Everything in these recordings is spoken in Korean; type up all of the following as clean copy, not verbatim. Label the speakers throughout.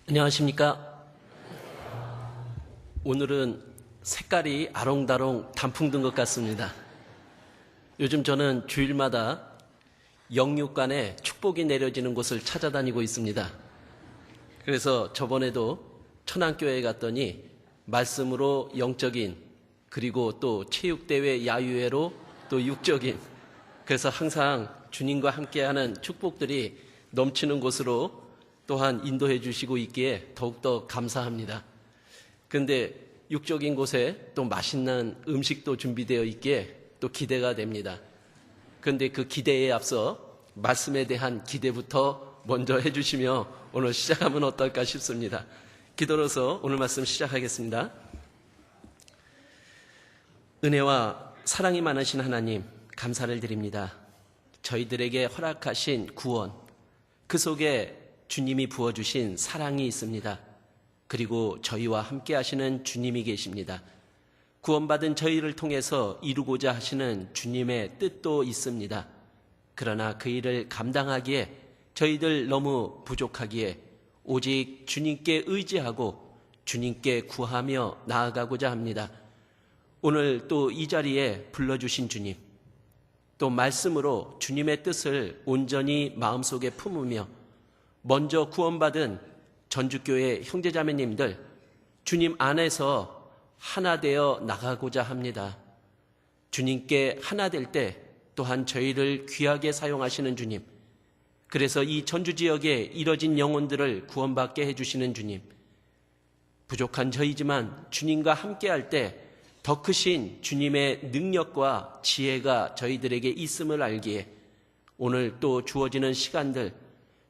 Speaker 1: 안녕하십니까. 오늘은 색깔이 아롱다롱 단풍 든 것 같습니다. 요즘 저는 주일마다 영육간에 축복이 내려지는 곳을 찾아다니고 있습니다. 그래서 저번에도 천안교회에 갔더니 말씀으로 영적인, 그리고 또 체육대회 야유회로 또 육적인, 그래서 항상 주님과 함께하는 축복들이 넘치는 곳으로 또한 인도해 주시고 있기에 더욱더 감사합니다. 그런데 육적인 곳에 또 맛있는 음식도 준비되어 있기에 또 기대가 됩니다. 그런데 그 기대에 앞서 말씀에 대한 기대부터 먼저 해주시며 오늘 시작하면 어떨까 싶습니다. 기도로서 오늘 말씀 시작하겠습니다. 은혜와 사랑이 많으신 하나님, 감사를 드립니다. 저희들에게 허락하신 구원, 그 속에 주님이 부어주신 사랑이 있습니다. 그리고 저희와 함께 하시는 주님이 계십니다. 구원받은 저희를 통해서 이루고자 하시는 주님의 뜻도 있습니다. 그러나 그 일을 감당하기에 저희들 너무 부족하기에 오직 주님께 의지하고 주님께 구하며 나아가고자 합니다. 오늘 또 이 자리에 불러주신 주님, 또 말씀으로 주님의 뜻을 온전히 마음속에 품으며 먼저 구원받은 전주교회 형제자매님들, 주님 안에서 하나 되어 나가고자 합니다. 주님께 하나 될 때 또한 저희를 귀하게 사용하시는 주님, 그래서 이 전주지역에 이뤄진 영혼들을 구원받게 해주시는 주님, 부족한 저희지만 주님과 함께할 때 더 크신 주님의 능력과 지혜가 저희들에게 있음을 알기에 오늘 또 주어지는 시간들,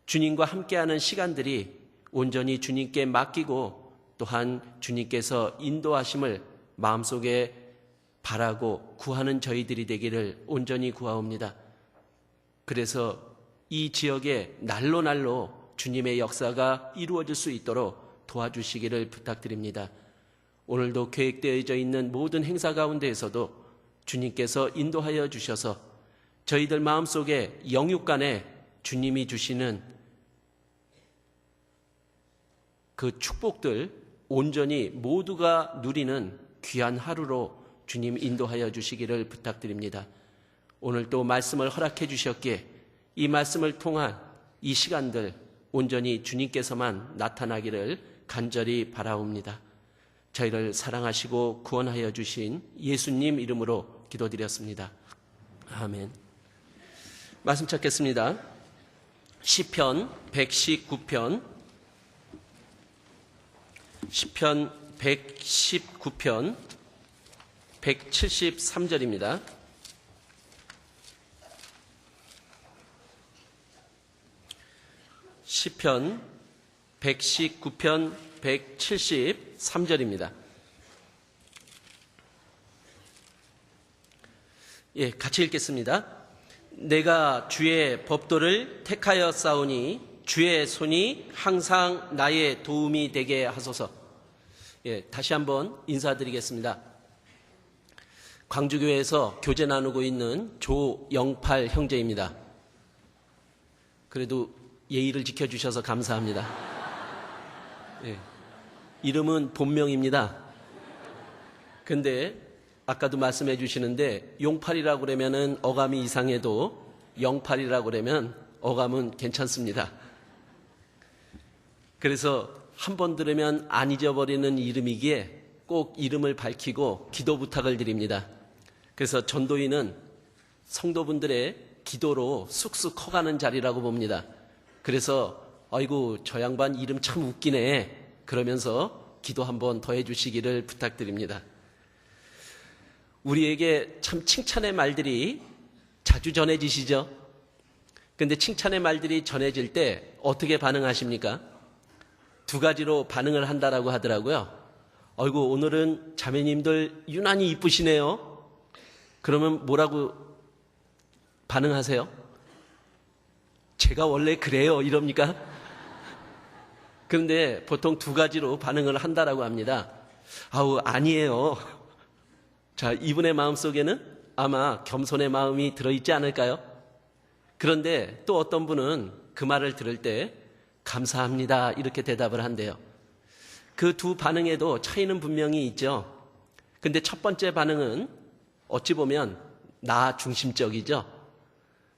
Speaker 1: 주님과 함께하는 시간들이 온전히 주님께 맡기고 또한 주님께서 인도하심을 마음속에 바라고 구하는 저희들이 되기를 온전히 구하옵니다. 그래서 이 지역에 날로 주님의 역사가 이루어질 수 있도록 도와주시기를 부탁드립니다. 오늘도 계획되어져 있는 모든 행사 가운데에서도 주님께서 인도하여 주셔서 저희들 마음속에 영육간에 주님이 주시는 그 축복들 온전히 모두가 누리는 귀한 하루로 주님 인도하여 주시기를 부탁드립니다. 오늘 또 말씀을 허락해 주셨기에 이 말씀을 통한 이 시간들 온전히 주님께서만 나타나기를 간절히 바라옵니다. 저희를 사랑하시고 구원하여 주신 예수님 이름으로 기도드렸습니다. 아멘. 말씀 찾겠습니다. 시편 119편 119편 173절입니다. 시편 119편 173절입니다. 예, 같이 읽겠습니다. 내가 주의 법도를 택하여 싸우니 주의 손이 항상 나의 도움이 되게 하소서. 예, 다시 한번 인사드리겠습니다. 광주교회에서 교제 나누고 있는 조영팔 형제입니다. 그래도 예의를 지켜주셔서 감사합니다. 예, 이름은 본명입니다. 근데 아까도 말씀해 주시는데 용팔이라고 그러면은 어감이 이상해도 영팔이라고 그러면 어감은 괜찮습니다. 그래서 한 번 들으면 안 잊어버리는 이름이기에 꼭 이름을 밝히고 기도 부탁을 드립니다. 그래서 전도인은 성도분들의 기도로 쑥쑥 커가는 자리라고 봅니다. 그래서 아이고 저 양반 이름 참 웃기네 그러면서 기도 한번 더 해주시기를 부탁드립니다. 우리에게 참 칭찬의 말들이 자주 전해지시죠? 그런데 칭찬의 말들이 전해질 때 어떻게 반응하십니까? 두 가지로 반응을 한다라고 하더라고요. 아이고 오늘은 자매님들 유난히 이쁘시네요. 그러면 뭐라고 반응하세요? 제가 원래 그래요 이럽니까? 그런데 보통 두 가지로 반응을 한다라고 합니다. 아우 아니에요. 자, 이분의 마음속에는 아마 겸손의 마음이 들어있지 않을까요? 그런데 또 어떤 분은 그 말을 들을 때 감사합니다. 이렇게 대답을 한대요. 그 두 반응에도 차이는 분명히 있죠. 근데 첫 번째 반응은 어찌 보면 나 중심적이죠.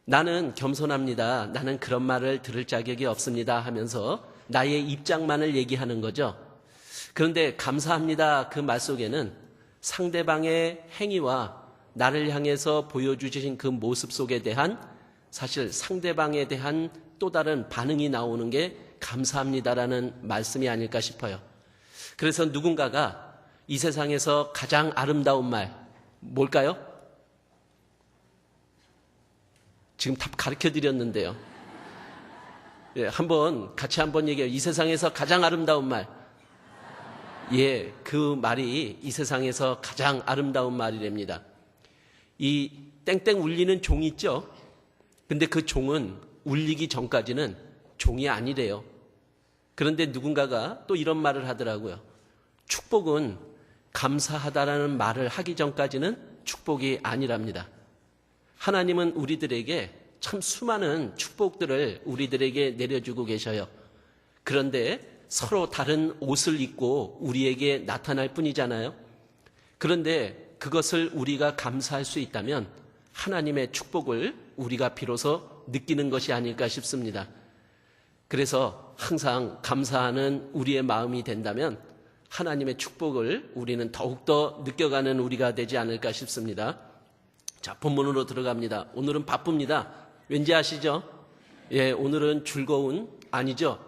Speaker 1: 나는 겸손합니다. 나는 그런 말을 들을 자격이 없습니다 하면서 나의 입장만을 얘기하는 거죠. 그런데 감사합니다 그 말 속에는 상대방의 행위와 나를 향해서 보여주신 그 모습 속에 대한 사실 상대방에 대한 또 다른 반응이 나오는 게 감사합니다라는 말씀이 아닐까 싶어요. 그래서 누군가가 이 세상에서 가장 아름다운 말 뭘까요? 지금 답 가르쳐 드렸는데요. 예, 같이 한번 얘기해요. 이 세상에서 가장 아름다운 말. 예, 그 말이 이 세상에서 가장 아름다운 말이랍니다. 이 땡땡 울리는 종 있죠? 근데 그 종은 울리기 전까지는 종이 아니래요. 그런데 누군가가 또 이런 말을 하더라고요. 축복은 감사하다라는 말을 하기 전까지는 축복이 아니랍니다. 하나님은 우리들에게 참 수많은 축복들을 우리들에게 내려주고 계셔요. 그런데 서로 다른 옷을 입고 우리에게 나타날 뿐이잖아요. 그런데 그것을 우리가 감사할 수 있다면 하나님의 축복을 우리가 비로소 느끼는 것이 아닐까 싶습니다. 그래서 항상 감사하는 우리의 마음이 된다면 하나님의 축복을 우리는 더욱더 느껴가는 우리가 되지 않을까 싶습니다. 자, 본문으로 들어갑니다. 오늘은 바쁩니다. 왠지 아시죠? 예, 오늘은 즐거운, 아니죠?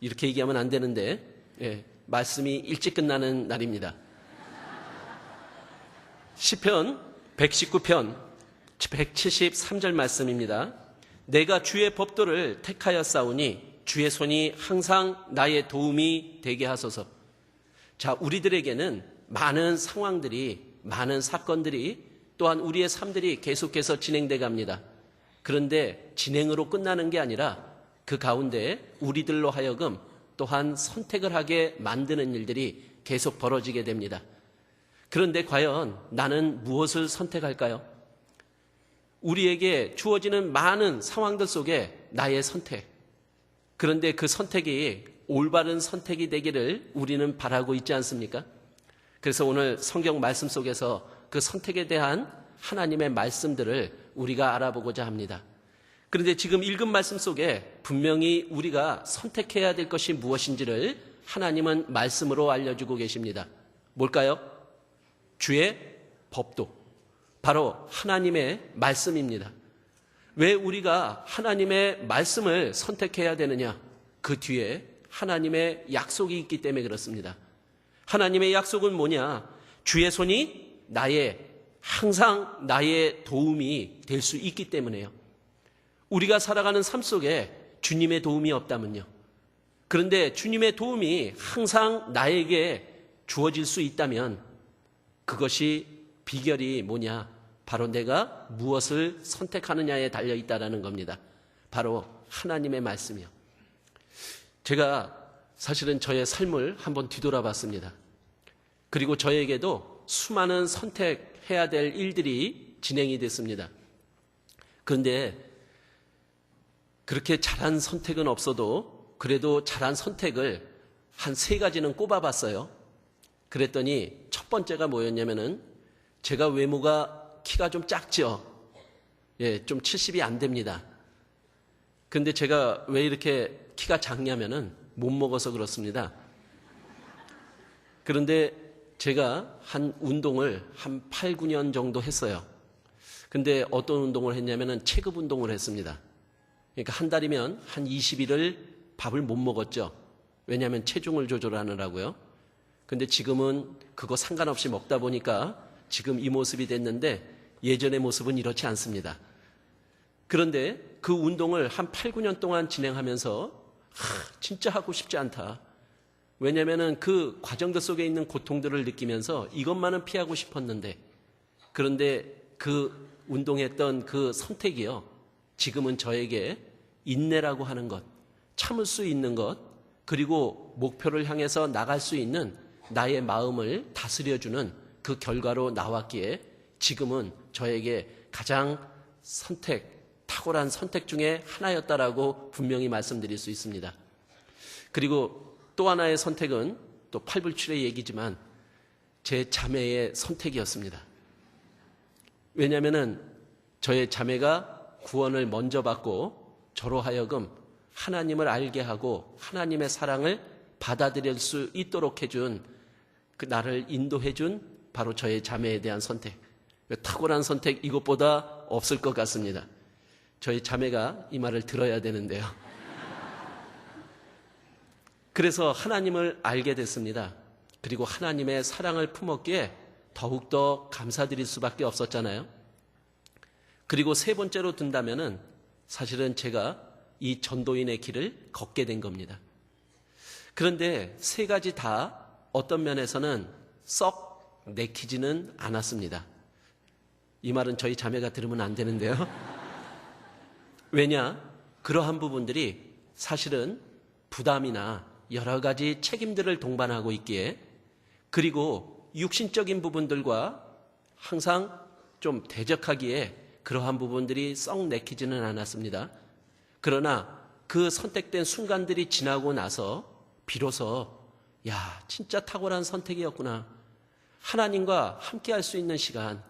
Speaker 1: 이렇게 얘기하면 안 되는데, 예, 말씀이 일찍 끝나는 날입니다. 시편 119편 173절 말씀입니다. 내가 주의 법도를 택하였사오니 주의 손이 항상 나의 도움이 되게 하소서. 자, 우리들에게는 많은 상황들이, 많은 사건들이 또한 우리의 삶들이 계속해서 진행돼 갑니다. 그런데 진행으로 끝나는 게 아니라 그 가운데 우리들로 하여금 또한 선택을 하게 만드는 일들이 계속 벌어지게 됩니다. 그런데 과연 나는 무엇을 선택할까요? 우리에게 주어지는 많은 상황들 속에 나의 선택, 그런데 그 선택이 올바른 선택이 되기를 우리는 바라고 있지 않습니까? 그래서 오늘 성경 말씀 속에서 그 선택에 대한 하나님의 말씀들을 우리가 알아보고자 합니다. 그런데 지금 읽은 말씀 속에 분명히 우리가 선택해야 될 것이 무엇인지를 하나님은 말씀으로 알려주고 계십니다. 뭘까요? 주의 법도. 바로 하나님의 말씀입니다. 왜 우리가 하나님의 말씀을 선택해야 되느냐? 그 뒤에 하나님의 약속이 있기 때문에 그렇습니다. 하나님의 약속은 뭐냐? 주의 손이 항상 나의 도움이 될 수 있기 때문에요. 우리가 살아가는 삶 속에 주님의 도움이 없다면요. 그런데 주님의 도움이 항상 나에게 주어질 수 있다면 그것이 비결이 뭐냐? 바로 내가 무엇을 선택하느냐에 달려있다라는 겁니다. 바로 하나님의 말씀이요. 제가 사실은 저의 삶을 한번 뒤돌아봤습니다. 그리고 저에게도 수많은 선택해야 될 일들이 진행이 됐습니다. 그런데 그렇게 잘한 선택은 없어도 그래도 잘한 선택을 한 3가지는 꼽아봤어요. 그랬더니 첫 번째가 뭐였냐면은 제가 외모가 키가 좀 작죠. 예, 좀 70이 안 됩니다. 근데 제가 왜 이렇게 키가 작냐면은 못 먹어서 그렇습니다. 그런데 제가 한 운동을 한 8, 9년 정도 했어요. 근데 어떤 운동을 했냐면은 체급 운동을 했습니다. 그러니까 한 달이면 한 20일을 밥을 못 먹었죠. 왜냐하면 체중을 조절하느라고요. 근데 지금은 그거 상관없이 먹다 보니까 지금 이 모습이 됐는데 예전의 모습은 이렇지 않습니다. 그런데 그 운동을 한 8, 9년 동안 진행하면서 진짜 하고 싶지 않다. 왜냐하면 그 과정들 속에 있는 고통들을 느끼면서 이것만은 피하고 싶었는데 그런데 그 운동했던 그 선택이요. 지금은 저에게 인내라고 하는 것, 참을 수 있는 것, 그리고 목표를 향해서 나갈 수 있는 나의 마음을 다스려주는 그 결과로 나왔기에 지금은 저에게 가장 탁월한 선택 중에 하나였다라고 분명히 말씀드릴 수 있습니다. 그리고 또 하나의 선택은 또 팔불출의 얘기지만 제 자매의 선택이었습니다. 왜냐하면 저의 자매가 구원을 먼저 받고 저로 하여금 하나님을 알게 하고 하나님의 사랑을 받아들일 수 있도록 해준, 그 나를 인도해준 바로 저의 자매에 대한 선택. 탁월한 선택 이것보다 없을 것 같습니다. 저희 자매가 이 말을 들어야 되는데요. 그래서 하나님을 알게 됐습니다. 그리고 하나님의 사랑을 품었기에 더욱더 감사드릴 수밖에 없었잖아요. 그리고 세 번째로 든다면은 사실은 제가 이 전도인의 길을 걷게 된 겁니다. 그런데 세 가지 다 어떤 면에서는 썩 내키지는 않았습니다. 이 말은 저희 자매가 들으면 안 되는데요. 왜냐? 그러한 부분들이 사실은 부담이나 여러 가지 책임들을 동반하고 있기에, 그리고 육신적인 부분들과 항상 좀 대적하기에 그러한 부분들이 썩 내키지는 않았습니다. 그러나 그 선택된 순간들이 지나고 나서 비로소 진짜 탁월한 선택이었구나. 하나님과 함께할 수 있는 시간,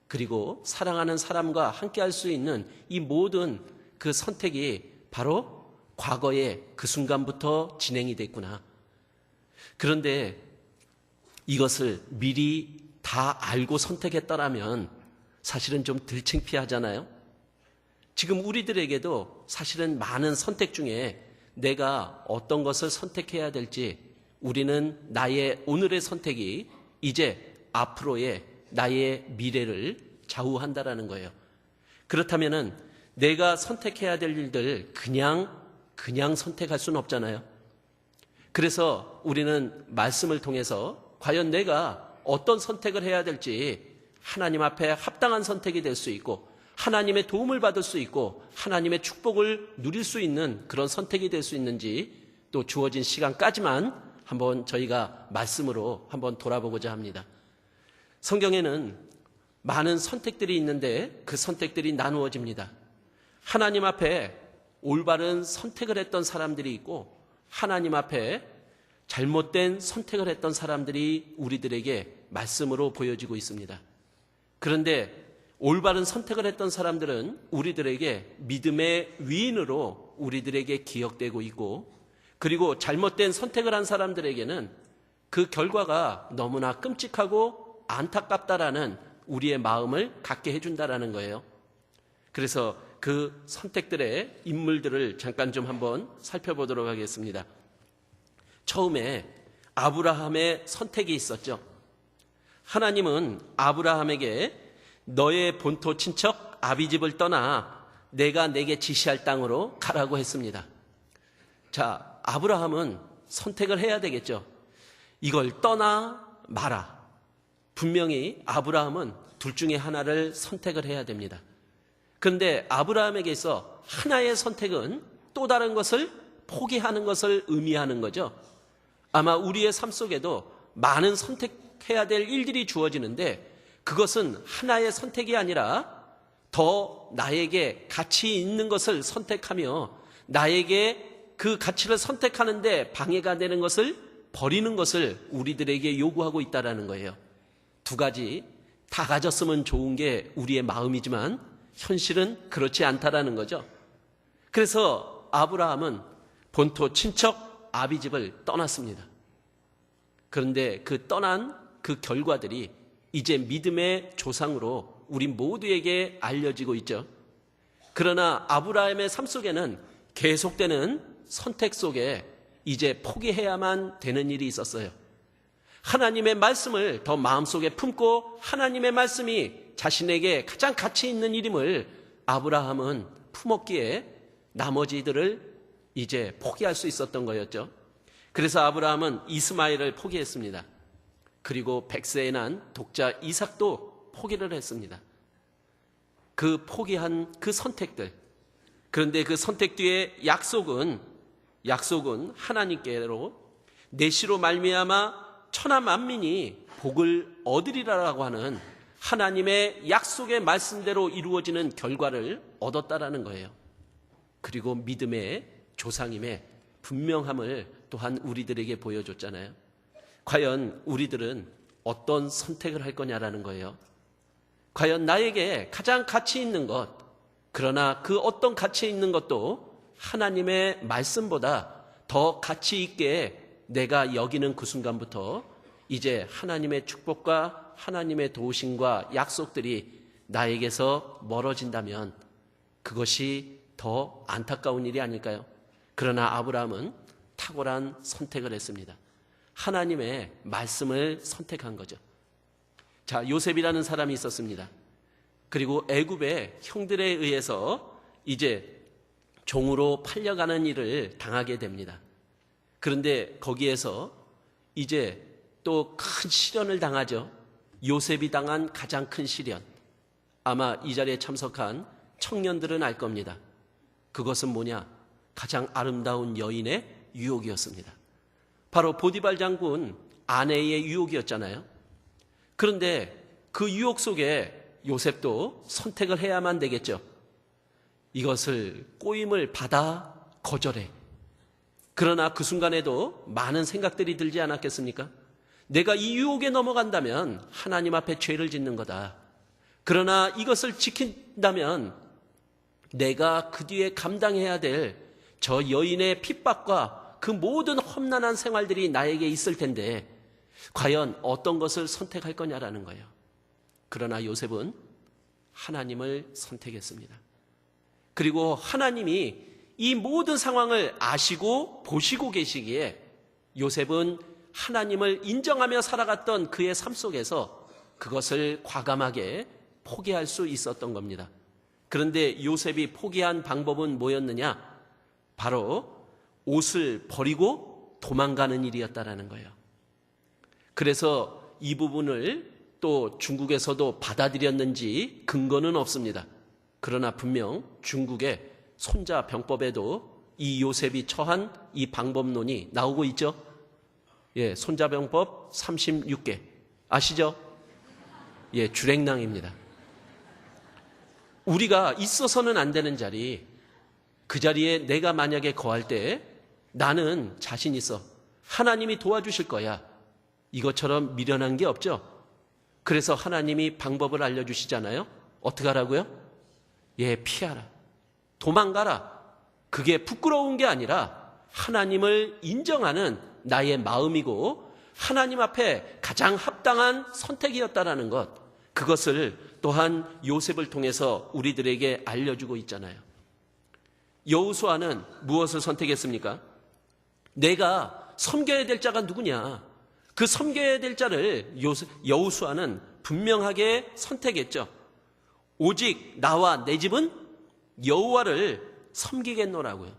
Speaker 1: 그리고 사랑하는 사람과 함께할 수 있는 이 모든 그 선택이 바로 과거의 그 순간부터 진행이 됐구나. 그런데 이것을 미리 다 알고 선택했더라면 사실은 좀 덜 창피하잖아요. 지금 우리들에게도 사실은 많은 선택 중에 내가 어떤 것을 선택해야 될지, 우리는 나의 오늘의 선택이 이제 앞으로의 나의 미래를 좌우한다라는 거예요. 그렇다면은 내가 선택해야 될 일들 그냥 선택할 수는 없잖아요. 그래서 우리는 말씀을 통해서 과연 내가 어떤 선택을 해야 될지 하나님 앞에 합당한 선택이 될 수 있고, 하나님의 도움을 받을 수 있고, 하나님의 축복을 누릴 수 있는 그런 선택이 될 수 있는지, 또 주어진 시간까지만 한번 저희가 말씀으로 한번 돌아보고자 합니다. 성경에는 많은 선택들이 있는데 그 선택들이 나누어집니다. 하나님 앞에 올바른 선택을 했던 사람들이 있고, 하나님 앞에 잘못된 선택을 했던 사람들이 우리들에게 말씀으로 보여지고 있습니다. 그런데 올바른 선택을 했던 사람들은 우리들에게 믿음의 위인으로 우리들에게 기억되고 있고, 그리고 잘못된 선택을 한 사람들에게는 그 결과가 너무나 끔찍하고 안타깝다라는 우리의 마음을 갖게 해준다라는 거예요. 그래서 그 선택들의 인물들을 잠깐 좀 한번 살펴보도록 하겠습니다. 처음에 아브라함의 선택이 있었죠. 하나님은 아브라함에게 너의 본토 친척 아비집을 떠나 내가 내게 지시할 땅으로 가라고 했습니다. 자, 아브라함은 선택을 해야 되겠죠. 이걸 떠나 마라. 분명히 아브라함은 둘 중에 하나를 선택을 해야 됩니다. 그런데 아브라함에게서 하나의 선택은 또 다른 것을 포기하는 것을 의미하는 거죠. 아마 우리의 삶 속에도 많은 선택해야 될 일들이 주어지는데, 그것은 하나의 선택이 아니라 더 나에게 가치 있는 것을 선택하며 나에게 그 가치를 선택하는데 방해가 되는 것을 버리는 것을 우리들에게 요구하고 있다는 거예요. 두 가지 다 가졌으면 좋은 게 우리의 마음이지만 현실은 그렇지 않다라는 거죠. 그래서 아브라함은 본토 친척 아비집을 떠났습니다. 그런데 그 떠난 그 결과들이 이제 믿음의 조상으로 우리 모두에게 알려지고 있죠. 그러나 아브라함의 삶 속에는 계속되는 선택 속에 이제 포기해야만 되는 일이 있었어요. 하나님의 말씀을 더 마음속에 품고 하나님의 말씀이 자신에게 가장 가치 있는 일임을 아브라함은 품었기에 나머지들을 이제 포기할 수 있었던 거였죠. 그래서 아브라함은 이스마엘을 포기했습니다. 그리고 100세에 난 독자 이삭도 포기를 했습니다. 그 포기한 그 선택들, 그런데 그 선택 뒤에 약속은 하나님께로 내시로 말미암아 천하 만민이 복을 얻으리라라고 하는 하나님의 약속의 말씀대로 이루어지는 결과를 얻었다라는 거예요. 그리고 믿음의 조상임의 분명함을 또 또한 우리들에게 보여줬잖아요. 과연 우리들은 어떤 선택을 할 거냐라는 거예요. 과연 나에게 가장 가치 있는 것, 그러나 그 어떤 가치 있는 것도 하나님의 말씀보다 더 가치 있게 내가 여기는 그 순간부터 이제 하나님의 축복과 하나님의 도우심과 약속들이 나에게서 멀어진다면 그것이 더 안타까운 일이 아닐까요? 그러나 아브라함은 탁월한 선택을 했습니다. 하나님의 말씀을 선택한 거죠. 자, 요셉이라는 사람이 있었습니다. 그리고 애굽의 형들에 의해서 이제 종으로 팔려가는 일을 당하게 됩니다. 그런데 거기에서 이제 또 큰 시련을 당하죠. 요셉이 당한 가장 큰 시련. 아마 이 자리에 참석한 청년들은 알 겁니다. 그것은 뭐냐? 가장 아름다운 여인의 유혹이었습니다. 바로 보디발 장군 아내의 유혹이었잖아요. 그런데 그 유혹 속에 요셉도 선택을 해야만 되겠죠. 이것을 꼬임을 받아 거절해. 그러나 그 순간에도 많은 생각들이 들지 않았겠습니까? 내가 이 유혹에 넘어간다면 하나님 앞에 죄를 짓는 거다. 그러나 이것을 지킨다면 내가 그 뒤에 감당해야 될 저 여인의 핍박과 그 모든 험난한 생활들이 나에게 있을 텐데 과연 어떤 것을 선택할 거냐라는 거예요. 그러나 요셉은 하나님을 선택했습니다. 그리고 하나님이 이 모든 상황을 아시고 보시고 계시기에 요셉은 하나님을 인정하며 살아갔던 그의 삶 속에서 그것을 과감하게 포기할 수 있었던 겁니다. 그런데 요셉이 포기한 방법은 뭐였느냐? 바로 옷을 버리고 도망가는 일이었다라는 거예요. 그래서 이 부분을 또 중국에서도 받아들였는지 근거는 없습니다. 그러나 분명 중국의 손자병법에도 이 요셉이 처한 이 방법론이 나오고 있죠. 예, 손자병법 36개 아시죠? 예, 주랭랑입니다. 우리가 있어서는 안 되는 자리, 그 자리에 내가 만약에 거할 때 나는 자신 있어. 하나님이 도와주실 거야. 이것처럼 미련한 게 없죠. 그래서 하나님이 방법을 알려주시잖아요. 어떻게 하라고요? 예, 피하라. 도망가라. 그게 부끄러운 게 아니라 하나님을 인정하는 나의 마음이고 하나님 앞에 가장 합당한 선택이었다라는 것, 그것을 또한 요셉을 통해서 우리들에게 알려주고 있잖아요. 여호수아는 무엇을 선택했습니까? 내가 섬겨야 될 자가 누구냐? 그 섬겨야 될 자를 여호수아는 분명하게 선택했죠. 오직 나와 내 집은 여호와를 섬기겠노라고요.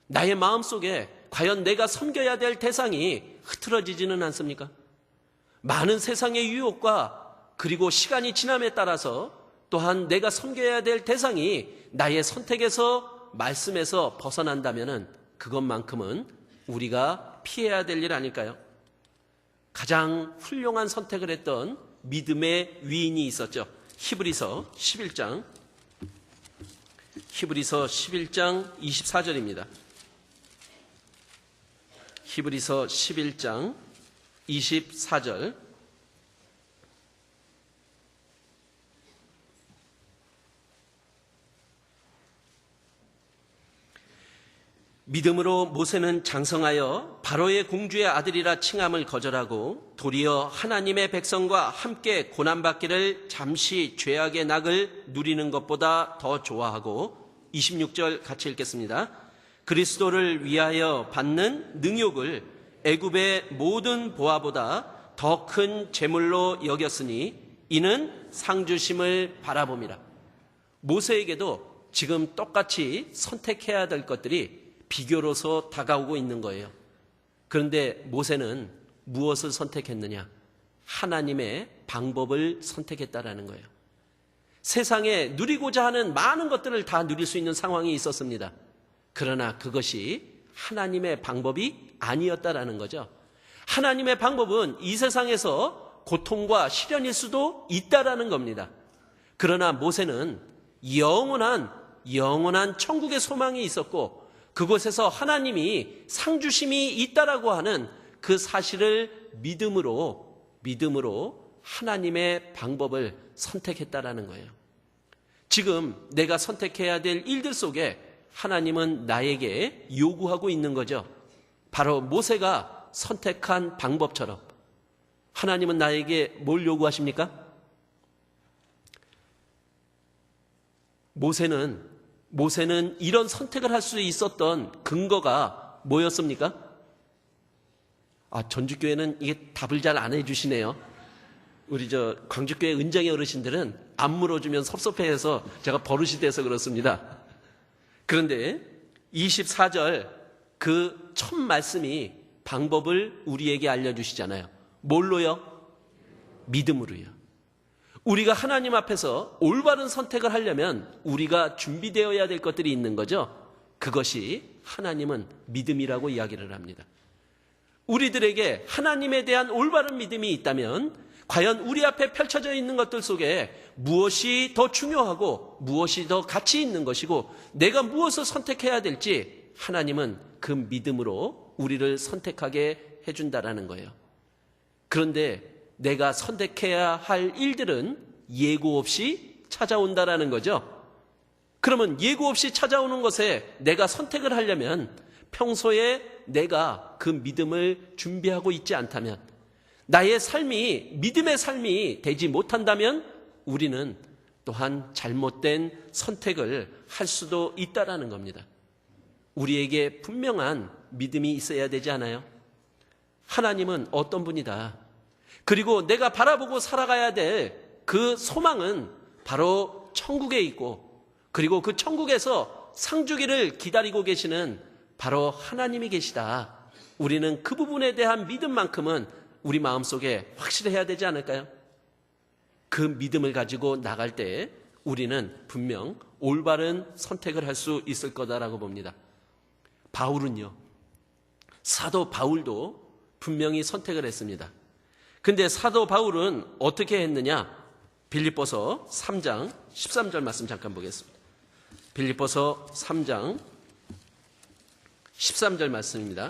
Speaker 1: 나의 마음속에 과연 내가 섬겨야 될 대상이 흐트러지지는 않습니까? 많은 세상의 유혹과 그리고 시간이 지남에 따라서 또한 내가 섬겨야 될 대상이 나의 선택에서 말씀에서 벗어난다면 그것만큼은 우리가 피해야 될 일 아닐까요? 가장 훌륭한 선택을 했던 믿음의 위인이 있었죠. 히브리서 11장 24절입니다. 히브리서 11장 24절. 믿음으로 모세는 장성하여 바로의 공주의 아들이라 칭함을 거절하고 도리어 하나님의 백성과 함께 고난받기를 잠시 죄악의 낙을 누리는 것보다 더 좋아하고 26절 같이 읽겠습니다. 그리스도를 위하여 받는 능욕을 애굽의 모든 보화보다 더 큰 재물로 여겼으니 이는 상주심을 바라봄이라. 모세에게도 지금 똑같이 선택해야 될 것들이 비교로서 다가오고 있는 거예요. 그런데 모세는 무엇을 선택했느냐? 하나님의 방법을 선택했다라는 거예요. 세상에 누리고자 하는 많은 것들을 다 누릴 수 있는 상황이 있었습니다. 그러나 그것이 하나님의 방법이 아니었다라는 거죠. 하나님의 방법은 이 세상에서 고통과 시련일 수도 있다라는 겁니다. 그러나 모세는 영원한 천국의 소망이 있었고 그곳에서 하나님이 상 주심이 있다라고 하는 그 사실을 믿음으로 하나님의 방법을 선택했다라는 거예요. 지금 내가 선택해야 될 일들 속에 하나님은 나에게 요구하고 있는 거죠. 바로 모세가 선택한 방법처럼 하나님은 나에게 뭘 요구하십니까? 모세는 이런 선택을 할 수 있었던 근거가 뭐였습니까? 전주교회는 이게 답을 잘 안 해주시네요. 우리 광주교회 은정의 어르신들은 안 물어주면 섭섭해해서 제가 버릇이 돼서 그렇습니다. 그런데 24절 그 첫 말씀이 방법을 우리에게 알려주시잖아요. 뭘로요? 믿음으로요. 우리가 하나님 앞에서 올바른 선택을 하려면 우리가 준비되어야 될 것들이 있는 거죠. 그것이 하나님은 믿음이라고 이야기를 합니다. 우리들에게 하나님에 대한 올바른 믿음이 있다면 과연 우리 앞에 펼쳐져 있는 것들 속에 무엇이 더 중요하고 무엇이 더 가치 있는 것이고 내가 무엇을 선택해야 될지 하나님은 그 믿음으로 우리를 선택하게 해준다라는 거예요. 그런데 내가 선택해야 할 일들은 예고 없이 찾아온다라는 거죠. 그러면 예고 없이 찾아오는 것에 내가 선택을 하려면 평소에 내가 그 믿음을 준비하고 있지 않다면, 나의 삶이 믿음의 삶이 되지 못한다면 우리는 또한 잘못된 선택을 할 수도 있다라는 겁니다. 우리에게 분명한 믿음이 있어야 되지 않아요? 하나님은 어떤 분이다. 그리고 내가 바라보고 살아가야 될 그 소망은 바로 천국에 있고, 그리고 그 천국에서 상주기를 기다리고 계시는 바로 하나님이 계시다. 우리는 그 부분에 대한 믿음만큼은 우리 마음속에 확실해야 되지 않을까요? 그 믿음을 가지고 나갈 때 우리는 분명 올바른 선택을 할 수 있을 거다라고 봅니다. 사도 바울도 분명히 선택을 했습니다. 근데 사도 바울은 어떻게 했느냐? 빌립보서 3장 13절 말씀 잠깐 보겠습니다. 빌립보서 3장 13절 말씀입니다.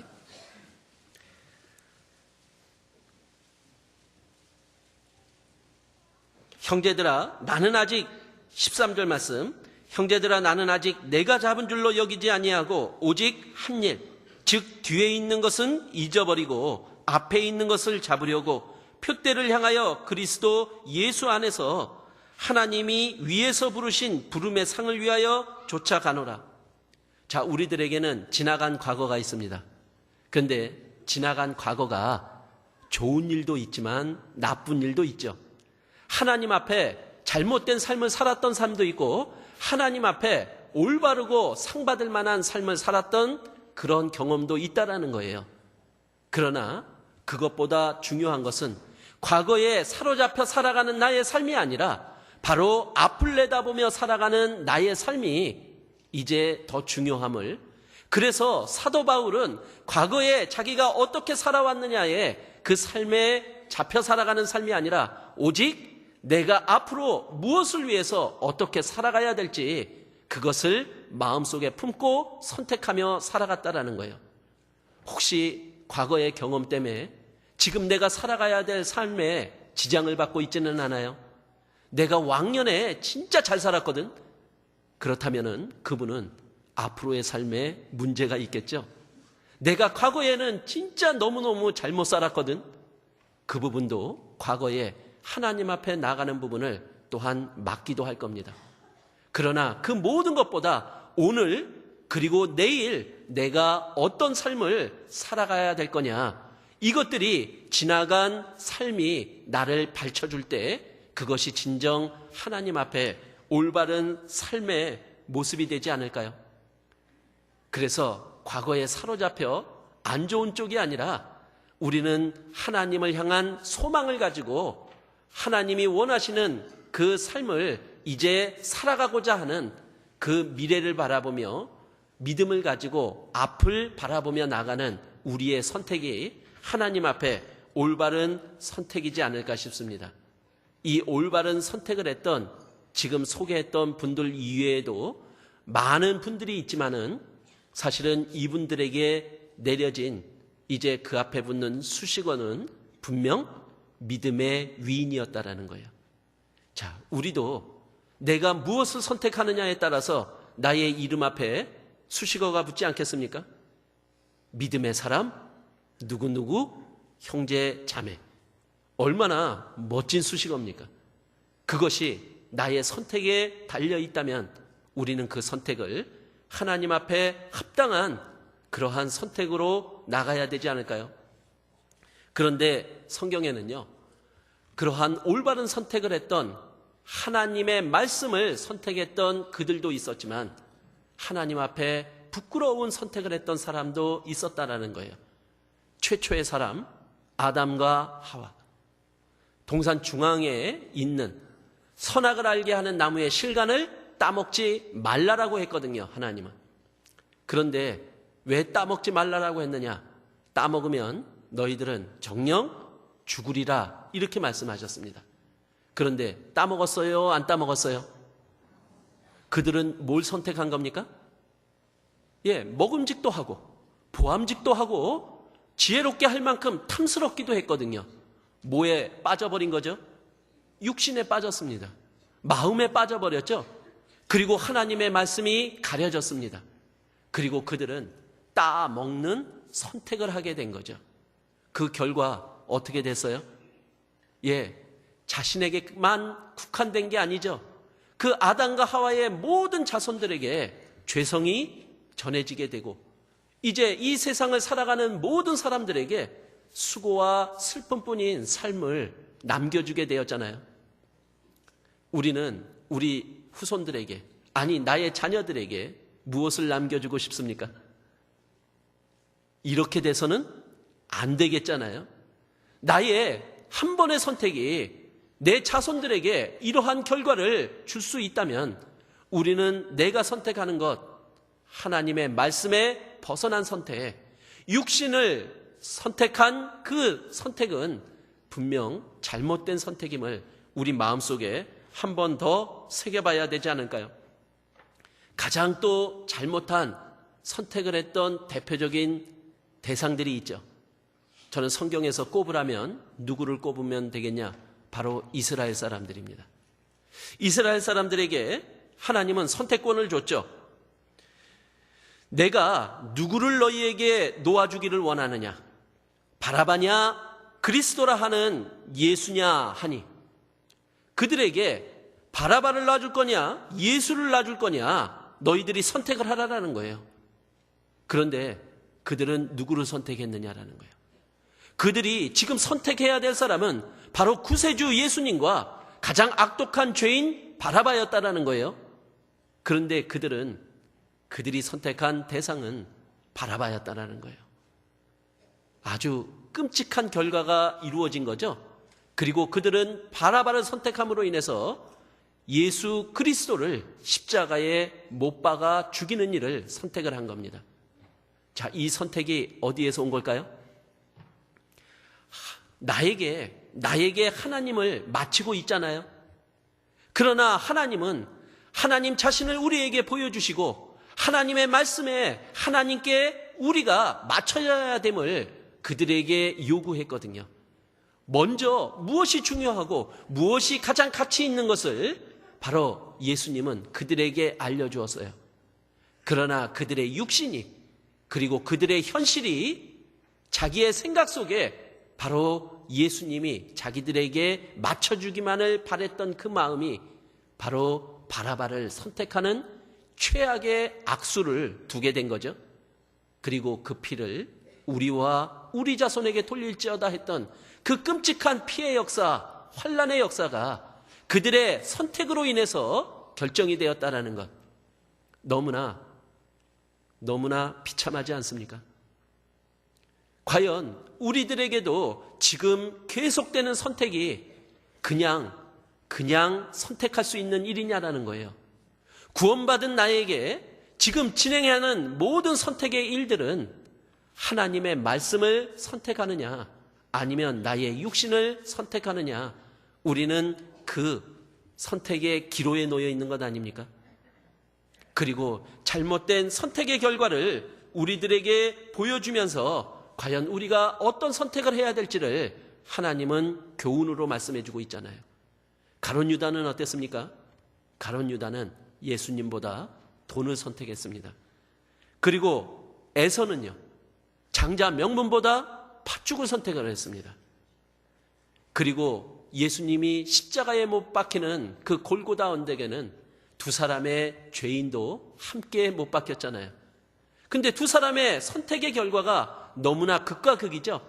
Speaker 1: 형제들아 나는 아직 13절 말씀, 형제들아 나는 아직 내가 잡은 줄로 여기지 아니하고 오직 한 일, 즉 뒤에 있는 것은 잊어버리고 앞에 있는 것을 잡으려고 표대를 향하여 그리스도 예수 안에서 하나님이 위에서 부르신 부름의 상을 위하여 쫓아가노라. 자, 우리들에게는 지나간 과거가 있습니다. 그런데 지나간 과거가 좋은 일도 있지만 나쁜 일도 있죠. 하나님 앞에 잘못된 삶을 살았던 삶도 있고 하나님 앞에 올바르고 상받을 만한 삶을 살았던 그런 경험도 있다라는 거예요. 그러나 그것보다 중요한 것은 과거에 사로잡혀 살아가는 나의 삶이 아니라 바로 앞을 내다보며 살아가는 나의 삶이 이제 더 중요함을, 그래서 사도 바울은 과거에 자기가 어떻게 살아왔느냐에 그 삶에 잡혀 살아가는 삶이 아니라 오직 내가 앞으로 무엇을 위해서 어떻게 살아가야 될지 그것을 마음속에 품고 선택하며 살아갔다라는 거예요. 혹시 과거의 경험 때문에 지금 내가 살아가야 될 삶에 지장을 받고 있지는 않아요? 내가 왕년에 진짜 잘 살았거든? 그렇다면은 그분은 앞으로의 삶에 문제가 있겠죠. 내가 과거에는 진짜 너무너무 잘못 살았거든? 그 부분도 과거에 하나님 앞에 나가는 부분을 또한 맡기도 할 겁니다. 그러나 그 모든 것보다 오늘 그리고 내일 내가 어떤 삶을 살아가야 될 거냐, 이것들이 지나간 삶이 나를 밝혀줄 때 그것이 진정 하나님 앞에 올바른 삶의 모습이 되지 않을까요? 그래서 과거에 사로잡혀 안 좋은 쪽이 아니라 우리는 하나님을 향한 소망을 가지고 하나님이 원하시는 그 삶을 이제 살아가고자 하는 그 미래를 바라보며 믿음을 가지고 앞을 바라보며 나가는 우리의 선택이 하나님 앞에 올바른 선택이지 않을까 싶습니다. 이 올바른 선택을 했던 지금 소개했던 분들 이외에도 많은 분들이 있지만은 사실은 이분들에게 내려진 이제 그 앞에 붙는 수식어는 분명 믿음의 위인이었다라는 거예요. 자, 우리도 내가 무엇을 선택하느냐에 따라서 나의 이름 앞에 수식어가 붙지 않겠습니까? 믿음의 사람, 누구누구, 형제, 자매. 얼마나 멋진 수식어입니까? 그것이 나의 선택에 달려 있다면 우리는 그 선택을 하나님 앞에 합당한 그러한 선택으로 나가야 되지 않을까요? 그런데 성경에는요, 그러한 올바른 선택을 했던 하나님의 말씀을 선택했던 그들도 있었지만 하나님 앞에 부끄러운 선택을 했던 사람도 있었다라는 거예요. 최초의 사람, 아담과 하와. 동산 중앙에 있는 선악을 알게 하는 나무의 실간을 따먹지 말라라고 했거든요, 하나님은. 그런데 왜 따먹지 말라라고 했느냐? 따먹으면 너희들은 정녕 죽으리라, 이렇게 말씀하셨습니다. 그런데 따먹었어요? 안 따먹었어요? 그들은 뭘 선택한 겁니까? 먹음직도 하고 보암직도 하고 지혜롭게 할 만큼 탐스럽기도 했거든요. 뭐에 빠져버린 거죠? 육신에 빠졌습니다. 마음에 빠져버렸죠. 그리고 하나님의 말씀이 가려졌습니다. 그리고 그들은 따먹는 선택을 하게 된 거죠. 그 결과 어떻게 됐어요? 자신에게만 국한된 게 아니죠. 그 아담과 하와의 모든 자손들에게 죄성이 전해지게 되고 이제 이 세상을 살아가는 모든 사람들에게 수고와 슬픔뿐인 삶을 남겨주게 되었잖아요. 우리는 우리 후손들에게, 아니 나의 자녀들에게 무엇을 남겨주고 싶습니까? 이렇게 돼서는 안 되겠잖아요. 나의 한 번의 선택이 내 자손들에게 이러한 결과를 줄 수 있다면 우리는 내가 선택하는 것, 하나님의 말씀에 벗어난 선택, 육신을 선택한 그 선택은 분명 잘못된 선택임을 우리 마음속에 한 번 더 새겨봐야 되지 않을까요? 가장 또 잘못한 선택을 했던 대표적인 대상들이 있죠. 저는 성경에서 꼽으라면 누구를 꼽으면 되겠냐? 바로 이스라엘 사람들입니다. 이스라엘 사람들에게 하나님은 선택권을 줬죠. 내가 누구를 너희에게 놓아주기를 원하느냐? 바라바냐? 그리스도라 하는 예수냐 하니 그들에게 바라바를 놔줄 거냐? 예수를 놔줄 거냐? 너희들이 선택을 하라라는 거예요. 그런데 그들은 누구를 선택했느냐라는 거예요. 그들이 지금 선택해야 될 사람은 바로 구세주 예수님과 가장 악독한 죄인 바라바였다라는 거예요. 그런데 그들이 선택한 대상은 바라바였다라는 거예요. 아주 끔찍한 결과가 이루어진 거죠. 그리고 그들은 바라바를 선택함으로 인해서 예수 그리스도를 십자가에 못 박아 죽이는 일을 선택을 한 겁니다. 자, 이 선택이 어디에서 온 걸까요? 나에게 하나님을 마치고 있잖아요. 그러나 하나님은 하나님 자신을 우리에게 보여주시고 하나님의 말씀에 하나님께 우리가 맞춰야 됨을 그들에게 요구했거든요. 먼저 무엇이 중요하고 무엇이 가장 가치 있는 것을 바로 예수님은 그들에게 알려주었어요. 그러나 그들의 육신이 그리고 그들의 현실이 자기의 생각 속에 바로 예수님이 자기들에게 맞춰주기만을 바랬던 그 마음이 바로 바라바를 선택하는 최악의 악수를 두게 된 거죠. 그리고 그 피를 우리와 우리 자손에게 돌릴지어다 했던 그 끔찍한 피해 역사, 환난의 역사가 그들의 선택으로 인해서 결정이 되었다라는 것, 너무나 비참하지 않습니까? 과연 우리들에게도 지금 계속되는 선택이 그냥 선택할 수 있는 일이냐라는 거예요. 구원받은 나에게 지금 진행해야 하는 모든 선택의 일들은 하나님의 말씀을 선택하느냐 아니면 나의 육신을 선택하느냐, 우리는 그 선택의 기로에 놓여 있는 것 아닙니까? 그리고 잘못된 선택의 결과를 우리들에게 보여주면서 과연 우리가 어떤 선택을 해야 될지를 하나님은 교훈으로 말씀해주고 있잖아요. 가룟 유다는 어땠습니까? 가룟 유다는 예수님보다 돈을 선택했습니다. 그리고 에서는요, 장자 명분보다 팥죽을 선택을 했습니다. 그리고 예수님이 십자가에 못 박히는 그 골고다 언덕에는 두 사람의 죄인도 함께 못 박혔잖아요. 근데 두 사람의 선택의 결과가 너무나 극과 극이죠.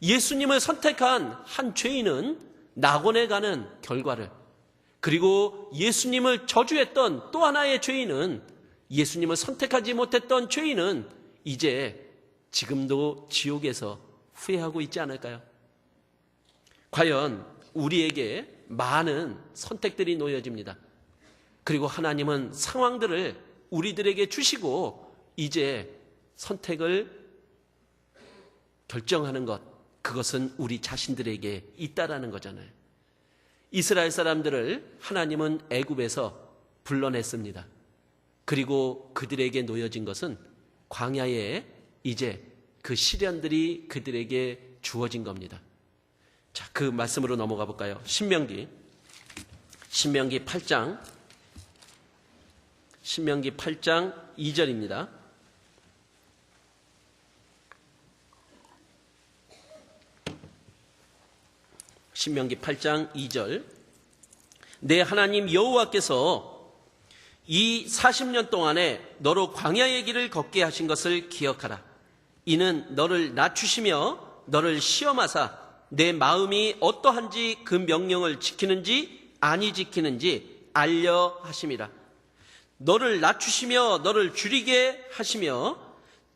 Speaker 1: 예수님을 선택한 한 죄인은 낙원에 가는 결과를, 그리고 예수님을 저주했던 또 하나의 죄인은, 예수님을 선택하지 못했던 죄인은 이제 지금도 지옥에서 후회하고 있지 않을까요? 과연 우리에게 많은 선택들이 놓여집니다. 그리고 하나님은 상황들을 우리들에게 주시고 이제 선택을 결정하는 것, 그것은 우리 자신들에게 있다라는 거잖아요. 이스라엘 사람들을 하나님은 애굽에서 불러냈습니다. 그리고 그들에게 놓여진 것은 광야에 이제 그 시련들이 그들에게 주어진 겁니다. 자, 그 말씀으로 넘어가 볼까요? 신명기 8장 2절입니다. 신명기 8장 2절. 내 하나님 여호와께서 이 40년 동안에 너로 광야의 길을 걷게 하신 것을 기억하라. 이는 너를 낮추시며 너를 시험하사 내 마음이 어떠한지 그 명령을 지키는지 아니 지키는지 알려 하심이라. 너를 낮추시며 너를 줄이게 하시며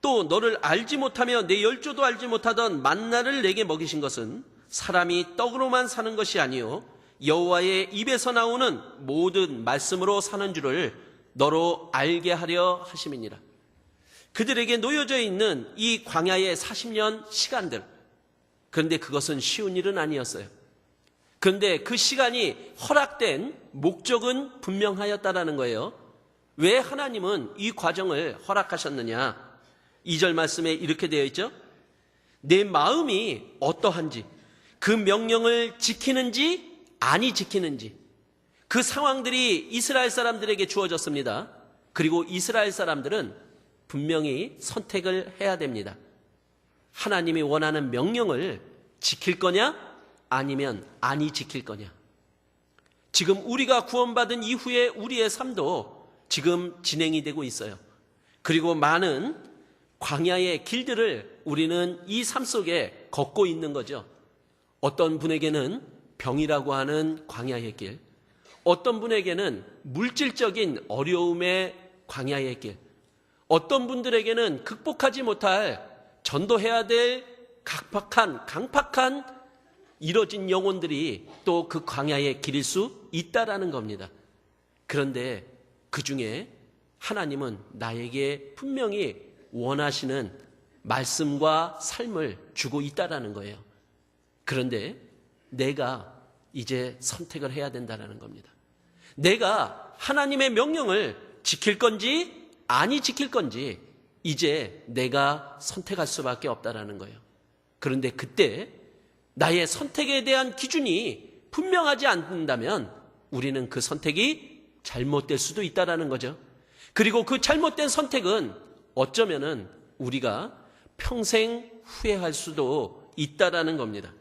Speaker 1: 또 너를 알지 못하며 내 열조도 알지 못하던 만나를 내게 먹이신 것은 사람이 떡으로만 사는 것이 아니요 여호와의 입에서 나오는 모든 말씀으로 사는 줄을 너로 알게 하려 하심이니라. 그들에게 놓여져 있는 이 광야의 40년 시간들, 그런데 그것은 쉬운 일은 아니었어요. 그런데 그 시간이 허락된 목적은 분명하였다라는 거예요. 왜 하나님은 이 과정을 허락하셨느냐? 2절 말씀에 이렇게 되어 있죠. 내 마음이 어떠한지, 그 명령을 지키는지 아니 지키는지, 그 상황들이 이스라엘 사람들에게 주어졌습니다. 그리고 이스라엘 사람들은 분명히 선택을 해야 됩니다. 하나님이 원하는 명령을 지킬 거냐 아니면 아니 지킬 거냐. 지금 우리가 구원받은 이후에 우리의 삶도 지금 진행이 되고 있어요. 그리고 많은 광야의 길들을 우리는 이 삶 속에 걷고 있는 거죠. 어떤 분에게는 병이라고 하는 광야의 길, 어떤 분에게는 물질적인 어려움의 광야의 길, 어떤 분들에게는 극복하지 못할 전도해야 될 강팍한 이뤄진 영혼들이 또 그 광야의 길일 수 있다라는 겁니다. 그런데 그 중에 하나님은 나에게 분명히 원하시는 말씀과 삶을 주고 있다라는 거예요. 그런데 내가 이제 선택을 해야 된다라는 겁니다. 내가 하나님의 명령을 지킬 건지 아니 지킬 건지 이제 내가 선택할 수밖에 없다라는 거예요. 그런데 그때 나의 선택에 대한 기준이 분명하지 않는다면 우리는 그 선택이 잘못될 수도 있다라는 거죠. 그리고 그 잘못된 선택은 어쩌면은 우리가 평생 후회할 수도 있다라는 겁니다.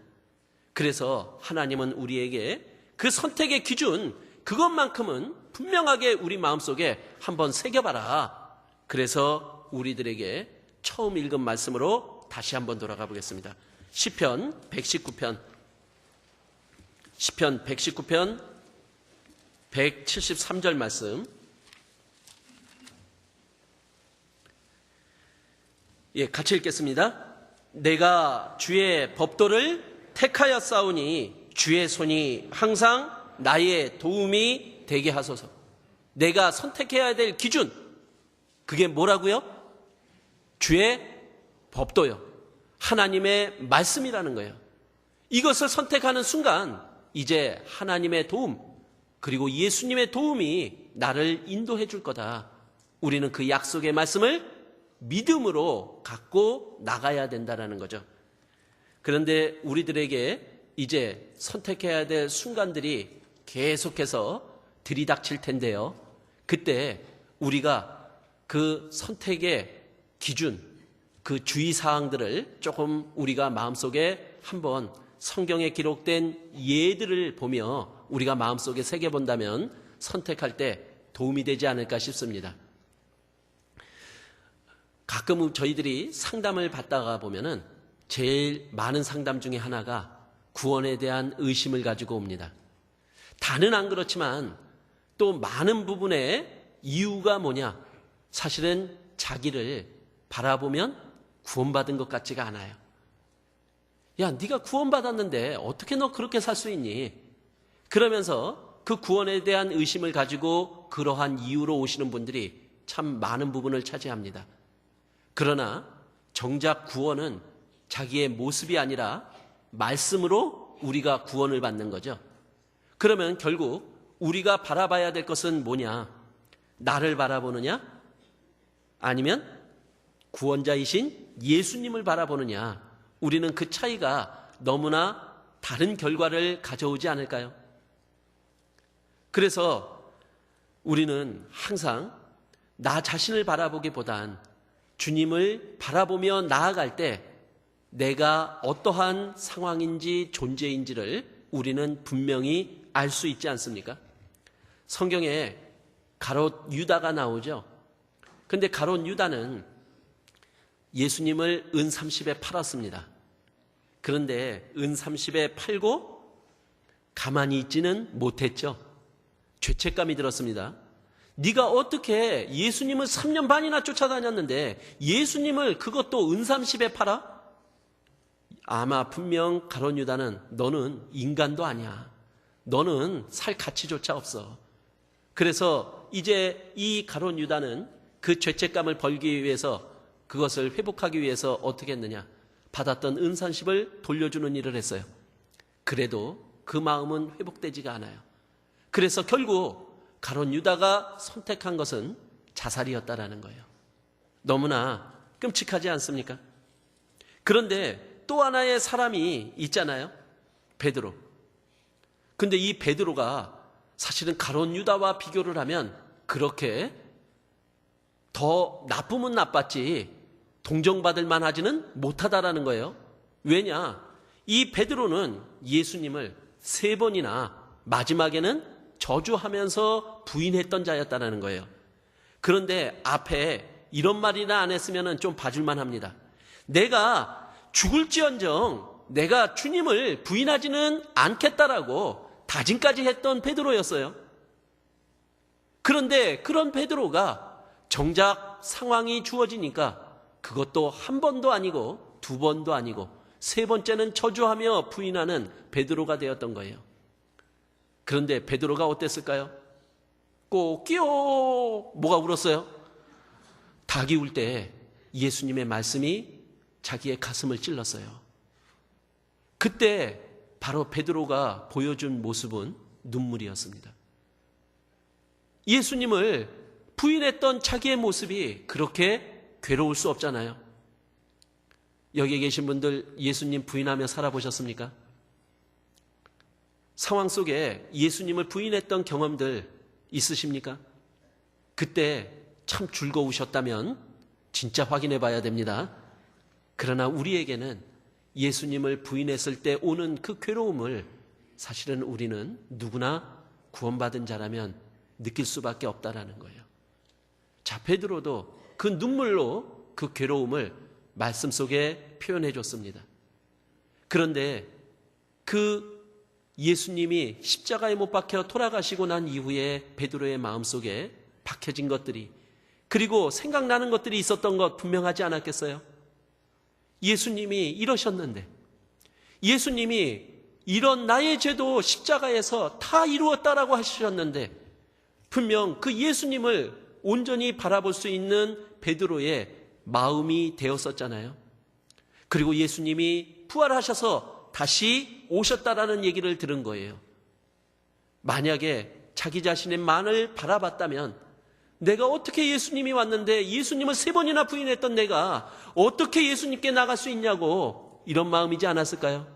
Speaker 1: 그래서 하나님은 우리에게 그 선택의 기준, 그것만큼은 분명하게 우리 마음속에 한번 새겨봐라. 그래서 우리들에게 처음 읽은 말씀으로 다시 한번 돌아가 보겠습니다. 시편 119편 173절 말씀. 예, 같이 읽겠습니다. 내가 주의 법도를 택하였사오니 주의 손이 항상 나의 도움이 되게 하소서. 내가 선택해야 될 기준, 그게 뭐라고요? 주의 법도요. 하나님의 말씀이라는 거예요. 이것을 선택하는 순간 이제 하나님의 도움, 그리고 예수님의 도움이 나를 인도해 줄 거다. 우리는 그 약속의 말씀을 믿음으로 갖고 나가야 된다는 거죠. 그런데 우리들에게 이제 선택해야 될 순간들이 계속해서 들이닥칠 텐데요. 그때 우리가 그 선택의 기준, 그 주의사항들을 조금 우리가 마음속에 한번 성경에 기록된 예들을 보며 우리가 마음속에 새겨본다면 선택할 때 도움이 되지 않을까 싶습니다. 가끔 저희들이 상담을 받다가 보면은 제일 많은 상담 중에 하나가 구원에 대한 의심을 가지고 옵니다. 다는 안 그렇지만 또 많은 부분에 이유가 뭐냐? 사실은 자기를 바라보면 구원받은 것 같지가 않아요. 야, 네가 구원받았는데 어떻게 너 그렇게 살 수 있니? 그러면서 그 구원에 대한 의심을 가지고 그러한 이유로 오시는 분들이 참 많은 부분을 차지합니다. 그러나 정작 구원은 자기의 모습이 아니라 말씀으로 우리가 구원을 받는 거죠. 그러면 결국 우리가 바라봐야 될 것은 뭐냐? 나를 바라보느냐? 아니면 구원자이신 예수님을 바라보느냐? 우리는 그 차이가 너무나 다른 결과를 가져오지 않을까요? 그래서 우리는 항상 나 자신을 바라보기보단 주님을 바라보며 나아갈 때 내가 어떠한 상황인지 존재인지를 우리는 분명히 알 수 있지 않습니까? 성경에 가롯 유다가 나오죠. 근데 가롯 유다는 예수님을 은 30에 팔았습니다. 그런데 은 30에 팔고 가만히 있지는 못했죠. 죄책감이 들었습니다. 네가 어떻게 예수님을 3년 반이나 쫓아다녔는데 예수님을 그것도 은 30에 팔아? 아마 분명 가롯 유다는 너는 인간도 아니야. 너는 살 가치조차 없어. 그래서 이제 이 가롯 유다는 그 죄책감을 벌기 위해서 그것을 회복하기 위해서 어떻게 했느냐? 받았던 은 30을 돌려주는 일을 했어요. 그래도 그 마음은 회복되지가 않아요. 그래서 결국 가롯 유다가 선택한 것은 자살이었다라는 거예요. 너무나 끔찍하지 않습니까? 그런데 또 하나의 사람이 있잖아요. 베드로. 근데 이 베드로가 사실은 가롯 유다와 비교를 하면 그렇게 더 나쁘면 나빴지 동정받을 만하지는 못하다라는 거예요. 왜냐? 이 베드로는 예수님을 3번이나 마지막에는 저주하면서 부인했던 자였다는 거예요. 그런데 앞에 이런 말이나 안 했으면 좀 봐줄만 합니다. 내가 죽을지언정 내가 주님을 부인하지는 않겠다라고 다짐까지 했던 베드로였어요. 그런데 그런 베드로가 정작 상황이 주어지니까 그것도 한 번도 아니고 2번도 아니고 3번째는 저주하며 부인하는 베드로가 되었던 거예요. 그런데 베드로가 어땠을까요? 꼬끼요 뭐가 울었어요? 닭이 울 때 예수님의 말씀이 자기의 가슴을 찔렀어요. 그때 바로 베드로가 보여준 모습은 눈물이었습니다. 예수님을 부인했던 자기의 모습이 그렇게 괴로울 수 없잖아요. 여기 계신 분들 예수님 부인하며 살아보셨습니까? 상황 속에 예수님을 부인했던 경험들 있으십니까? 그때 참 즐거우셨다면 진짜 확인해 봐야 됩니다. 그러나 우리에게는 예수님을 부인했을 때 오는 그 괴로움을 사실은 우리는 누구나 구원받은 자라면 느낄 수밖에 없다라는 거예요. 자, 베드로도 그 눈물로 그 괴로움을 말씀 속에 표현해 줬습니다. 그런데 그 예수님이 십자가에 못 박혀 돌아가시고 난 이후에 베드로의 마음속에 박혀진 것들이 그리고 생각나는 것들이 있었던 것 분명하지 않았겠어요? 예수님이 이러셨는데 예수님이 이런 나의 죄도 십자가에서 다 이루었다라고 하셨는데 분명 그 예수님을 온전히 바라볼 수 있는 베드로의 마음이 되었었잖아요. 그리고 예수님이 부활하셔서 다시 오셨다라는 얘기를 들은 거예요. 만약에 자기 자신의 만을 바라봤다면 내가 어떻게 예수님이 왔는데 예수님을 3번이나 부인했던 내가 어떻게 예수님께 나갈 수 있냐고 이런 마음이지 않았을까요?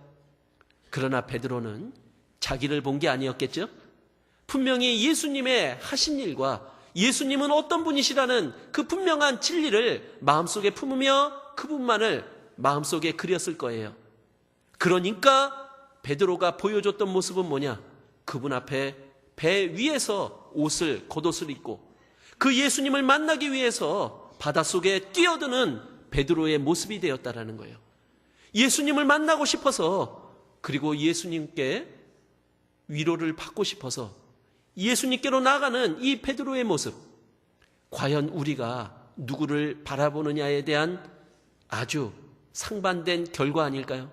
Speaker 1: 그러나 베드로는 자기를 본 게 아니었겠죠? 분명히 예수님의 하신 일과 예수님은 어떤 분이시라는 그 분명한 진리를 마음속에 품으며 그분만을 마음속에 그렸을 거예요. 그러니까 베드로가 보여줬던 모습은 뭐냐? 그분 앞에 배 위에서 겉옷을 입고 그 예수님을 만나기 위해서 바닷속에 뛰어드는 베드로의 모습이 되었다라는 거예요. 예수님을 만나고 싶어서, 그리고 예수님께 위로를 받고 싶어서 예수님께로 나가는 이 베드로의 모습, 과연 우리가 누구를 바라보느냐에 대한 아주 상반된 결과 아닐까요?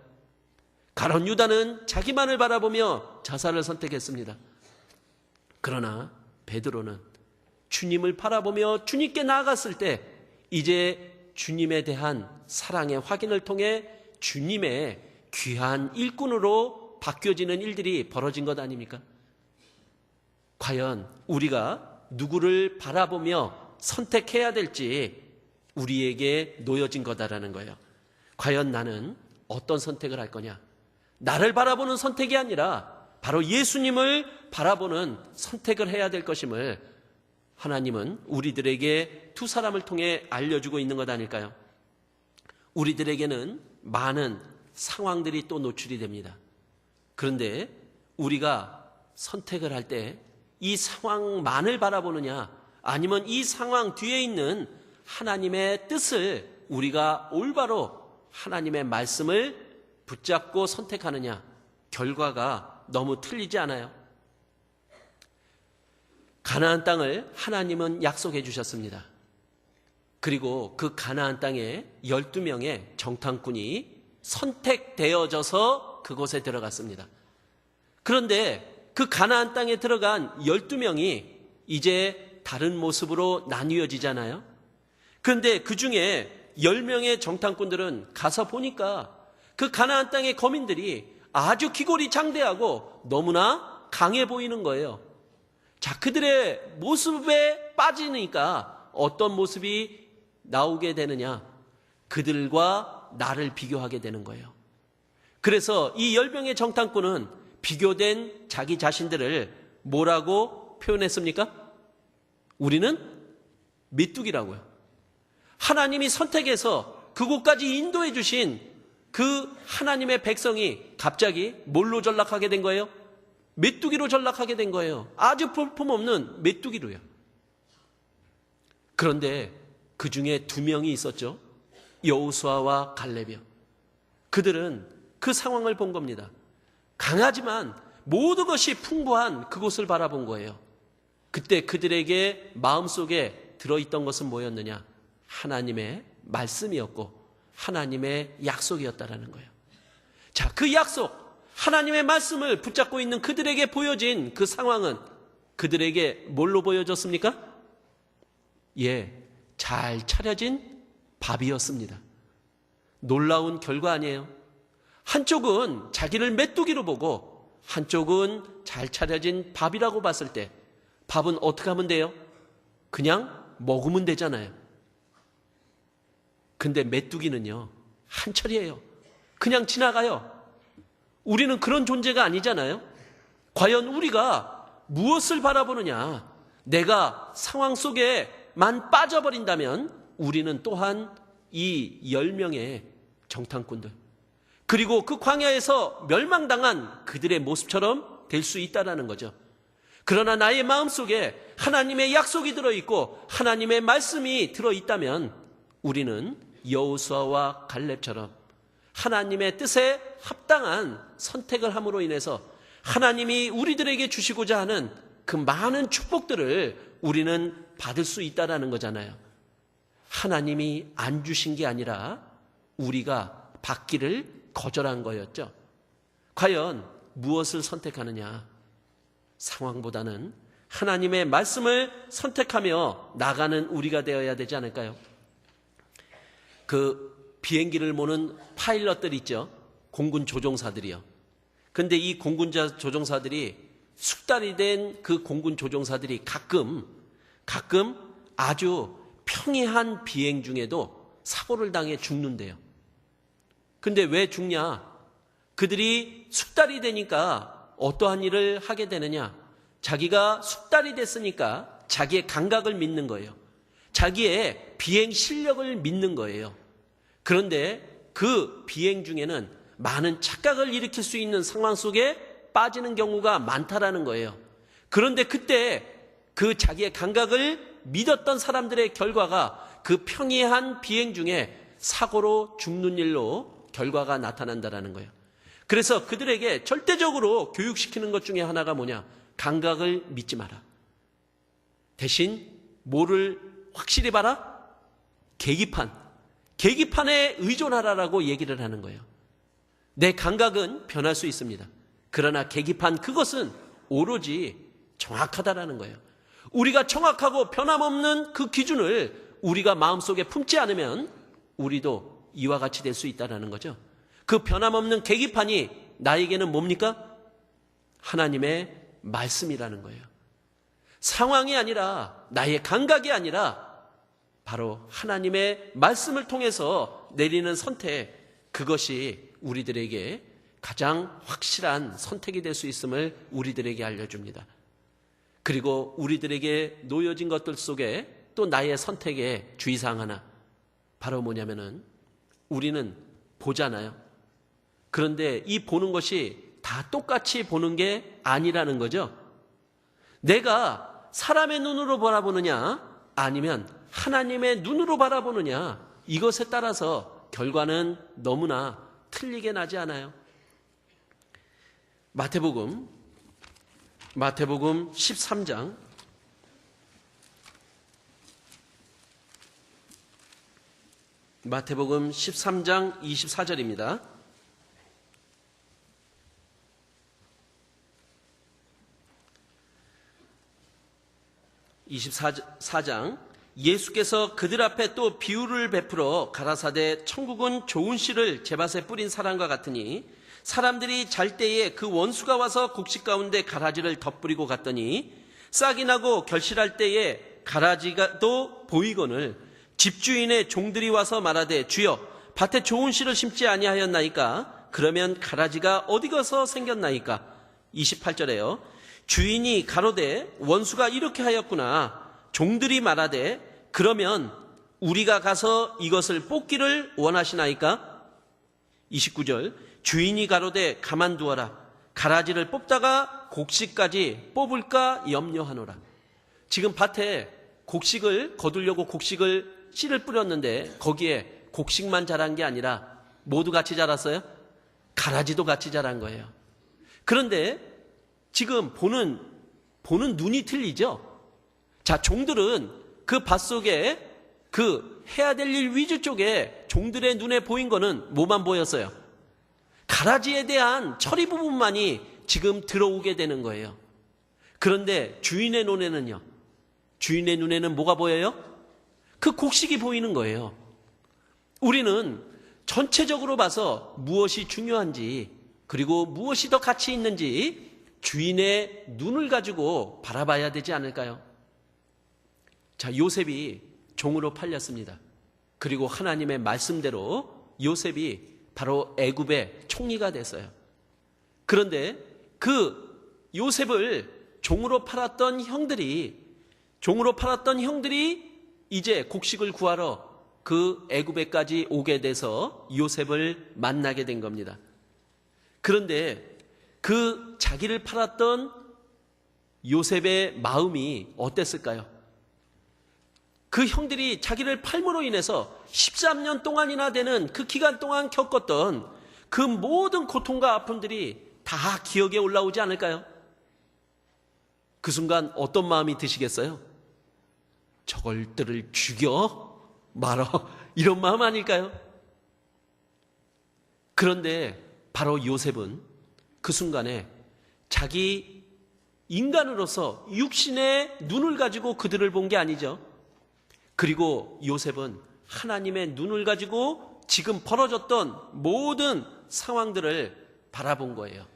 Speaker 1: 가룟 유다는 자기만을 바라보며 자살을 선택했습니다. 그러나 베드로는 주님을 바라보며 주님께 나아갔을 때 이제 주님에 대한 사랑의 확인을 통해 주님의 귀한 일꾼으로 바뀌어지는 일들이 벌어진 것 아닙니까? 과연 우리가 누구를 바라보며 선택해야 될지 우리에게 놓여진 거다라는 거예요. 과연 나는 어떤 선택을 할 거냐? 나를 바라보는 선택이 아니라 바로 예수님을 바라보는 선택을 해야 될 것임을 하나님은 우리들에게 두 사람을 통해 알려주고 있는 것 아닐까요? 우리들에게는 많은 상황들이 또 노출이 됩니다. 그런데 우리가 선택을 할 때 이 상황만을 바라보느냐, 아니면 이 상황 뒤에 있는 하나님의 뜻을 우리가 올바로 하나님의 말씀을 붙잡고 선택하느냐, 결과가 너무 틀리지 않아요? 가나안 땅을 하나님은 약속해 주셨습니다. 그리고 그 가나안 땅에 12명의 정탐꾼이 선택되어져서 그곳에 들어갔습니다. 그런데 그 가나안 땅에 들어간 12명이 이제 다른 모습으로 나뉘어지잖아요. 그런데 그 중에 10명의 정탐꾼들은 가서 보니까 그 가나안 땅의 거민들이 아주 기골이 장대하고 너무나 강해 보이는 거예요. 자, 그들의 모습에 빠지니까 어떤 모습이 나오게 되느냐? 그들과 나를 비교하게 되는 거예요. 그래서 이 10명의 정탐꾼은 비교된 자기 자신들을 뭐라고 표현했습니까? 우리는 메뚜기라고요. 하나님이 선택해서 그곳까지 인도해 주신 그 하나님의 백성이 갑자기 뭘로 전락하게 된 거예요? 메뚜기로 전락하게 된 거예요. 아주 볼품없는 메뚜기로요. 그런데 그 중에 2명이 있었죠. 여호수아와 갈렙이요. 그들은 그 상황을 본 겁니다. 강하지만 모든 것이 풍부한 그곳을 바라본 거예요. 그때 그들에게 마음속에 들어있던 것은 뭐였느냐? 하나님의 말씀이었고 하나님의 약속이었다라는 거예요. 자, 그 약속, 하나님의 말씀을 붙잡고 있는 그들에게 보여진 그 상황은 그들에게 뭘로 보여졌습니까? 잘 차려진 밥이었습니다. 놀라운 결과 아니에요? 한쪽은 자기를 메뚜기로 보고 한쪽은 잘 차려진 밥이라고 봤을 때 밥은 어떻게 하면 돼요? 그냥 먹으면 되잖아요. 근데 메뚜기는요, 한철이에요. 그냥 지나가요. 우리는 그런 존재가 아니잖아요. 과연 우리가 무엇을 바라보느냐? 내가 상황 속에만 빠져버린다면 우리는 또한 이 10명의 정탐꾼들, 그리고 그 광야에서 멸망당한 그들의 모습처럼 될 수 있다는 거죠. 그러나 나의 마음속에 하나님의 약속이 들어있고 하나님의 말씀이 들어있다면 우리는 여호수아와 갈렙처럼 하나님의 뜻에 합당한 선택을 함으로 인해서 하나님이 우리들에게 주시고자 하는 그 많은 축복들을 우리는 받을 수 있다는 거잖아요. 하나님이 안 주신 게 아니라 우리가 받기를 거절한 거였죠. 과연 무엇을 선택하느냐? 상황보다는 하나님의 말씀을 선택하며 나가는 우리가 되어야 되지 않을까요? 그 비행기를 모는 파일럿들 있죠. 공군 조종사들이요. 근데 이 공군 조종사들이 숙달이 된 그 공군 조종사들이 가끔 아주 평이한 비행 중에도 사고를 당해 죽는데요. 근데 왜 죽냐? 그들이 숙달이 되니까 어떠한 일을 하게 되느냐? 자기가 숙달이 됐으니까 자기의 감각을 믿는 거예요. 자기의 비행 실력을 믿는 거예요. 그런데 그 비행 중에는 많은 착각을 일으킬 수 있는 상황 속에 빠지는 경우가 많다라는 거예요. 그런데 그때 그 자기의 감각을 믿었던 사람들의 결과가 그 평이한 비행 중에 사고로 죽는 일로 결과가 나타난다라는 거예요. 그래서 그들에게 절대적으로 교육시키는 것 중에 하나가 뭐냐? 감각을 믿지 마라. 대신 뭐를 확실히 봐라? 계기판에 의존하라라고 얘기를 하는 거예요. 내 감각은 변할 수 있습니다. 그러나 계기판 그것은 오로지 정확하다라는 거예요. 우리가 정확하고 변함없는 그 기준을 우리가 마음속에 품지 않으면 우리도 이와 같이 될 수 있다는 거죠. 그 변함없는 계기판이 나에게는 뭡니까? 하나님의 말씀이라는 거예요. 상황이 아니라 나의 감각이 아니라 바로 하나님의 말씀을 통해서 내리는 선택, 그것이 우리들에게 가장 확실한 선택이 될 수 있음을 우리들에게 알려줍니다. 그리고 우리들에게 놓여진 것들 속에 또 나의 선택의 주의사항 하나, 바로 뭐냐면은 우리는 보잖아요. 그런데 이 보는 것이 다 똑같이 보는 게 아니라는 거죠. 내가 사람의 눈으로 바라보느냐 아니면 하나님의 눈으로 바라보느냐, 이것에 따라서 결과는 너무나 틀리게 나지 않아요. 마태복음 13장 24절입니다. 24장 예수께서 그들 앞에 또 비유를 베풀어 가라사대 천국은 좋은 씨를 제밭에 뿌린 사람과 같으니 사람들이 잘 때에 그 원수가 와서 곡식 가운데 가라지를 덧뿌리고 갔더니 싹이 나고 결실할 때에 가라지가 또 보이거늘 집주인의 종들이 와서 말하되 주여 밭에 좋은 씨를 심지 아니하였나이까? 그러면 가라지가 어디 가서 생겼나이까? 28절에요. 주인이 가로되 원수가 이렇게 하였구나. 종들이 말하되 그러면 우리가 가서 이것을 뽑기를 원하시나이까? 29절 주인이 가로되 가만두어라. 가라지를 뽑다가 곡식까지 뽑을까 염려하노라. 지금 밭에 곡식을 거두려고 곡식을 씨를 뿌렸는데 거기에 곡식만 자란 게 아니라 모두 같이 자랐어요? 가라지도 같이 자란 거예요. 그런데 지금 보는 눈이 틀리죠? 자, 종들은 그 밭 속에 그 해야 될 일 위주 쪽에 종들의 눈에 보인 거는 뭐만 보였어요? 가라지에 대한 처리 부분만이 지금 들어오게 되는 거예요. 그런데 주인의 눈에는요? 주인의 눈에는 뭐가 보여요? 그 곡식이 보이는 거예요. 우리는 전체적으로 봐서 무엇이 중요한지 그리고 무엇이 더 가치 있는지 주인의 눈을 가지고 바라봐야 되지 않을까요? 자, 요셉이 종으로 팔렸습니다. 그리고 하나님의 말씀대로 요셉이 바로 애굽의 총리가 됐어요. 그런데 그 요셉을 종으로 팔았던 형들이 이제 곡식을 구하러 그 애굽에까지 오게 돼서 요셉을 만나게 된 겁니다. 그런데 그 자기를 팔았던 요셉의 마음이 어땠을까요? 그 형들이 자기를 팔므로 인해서 13년 동안이나 되는 그 기간 동안 겪었던 그 모든 고통과 아픔들이 다 기억에 올라오지 않을까요? 그 순간 어떤 마음이 드시겠어요? 저걸들을 죽여 말어, 이런 마음 아닐까요? 그런데 바로 요셉은 그 순간에 자기 인간으로서 육신의 눈을 가지고 그들을 본 게 아니죠. 그리고 요셉은 하나님의 눈을 가지고 지금 벌어졌던 모든 상황들을 바라본 거예요.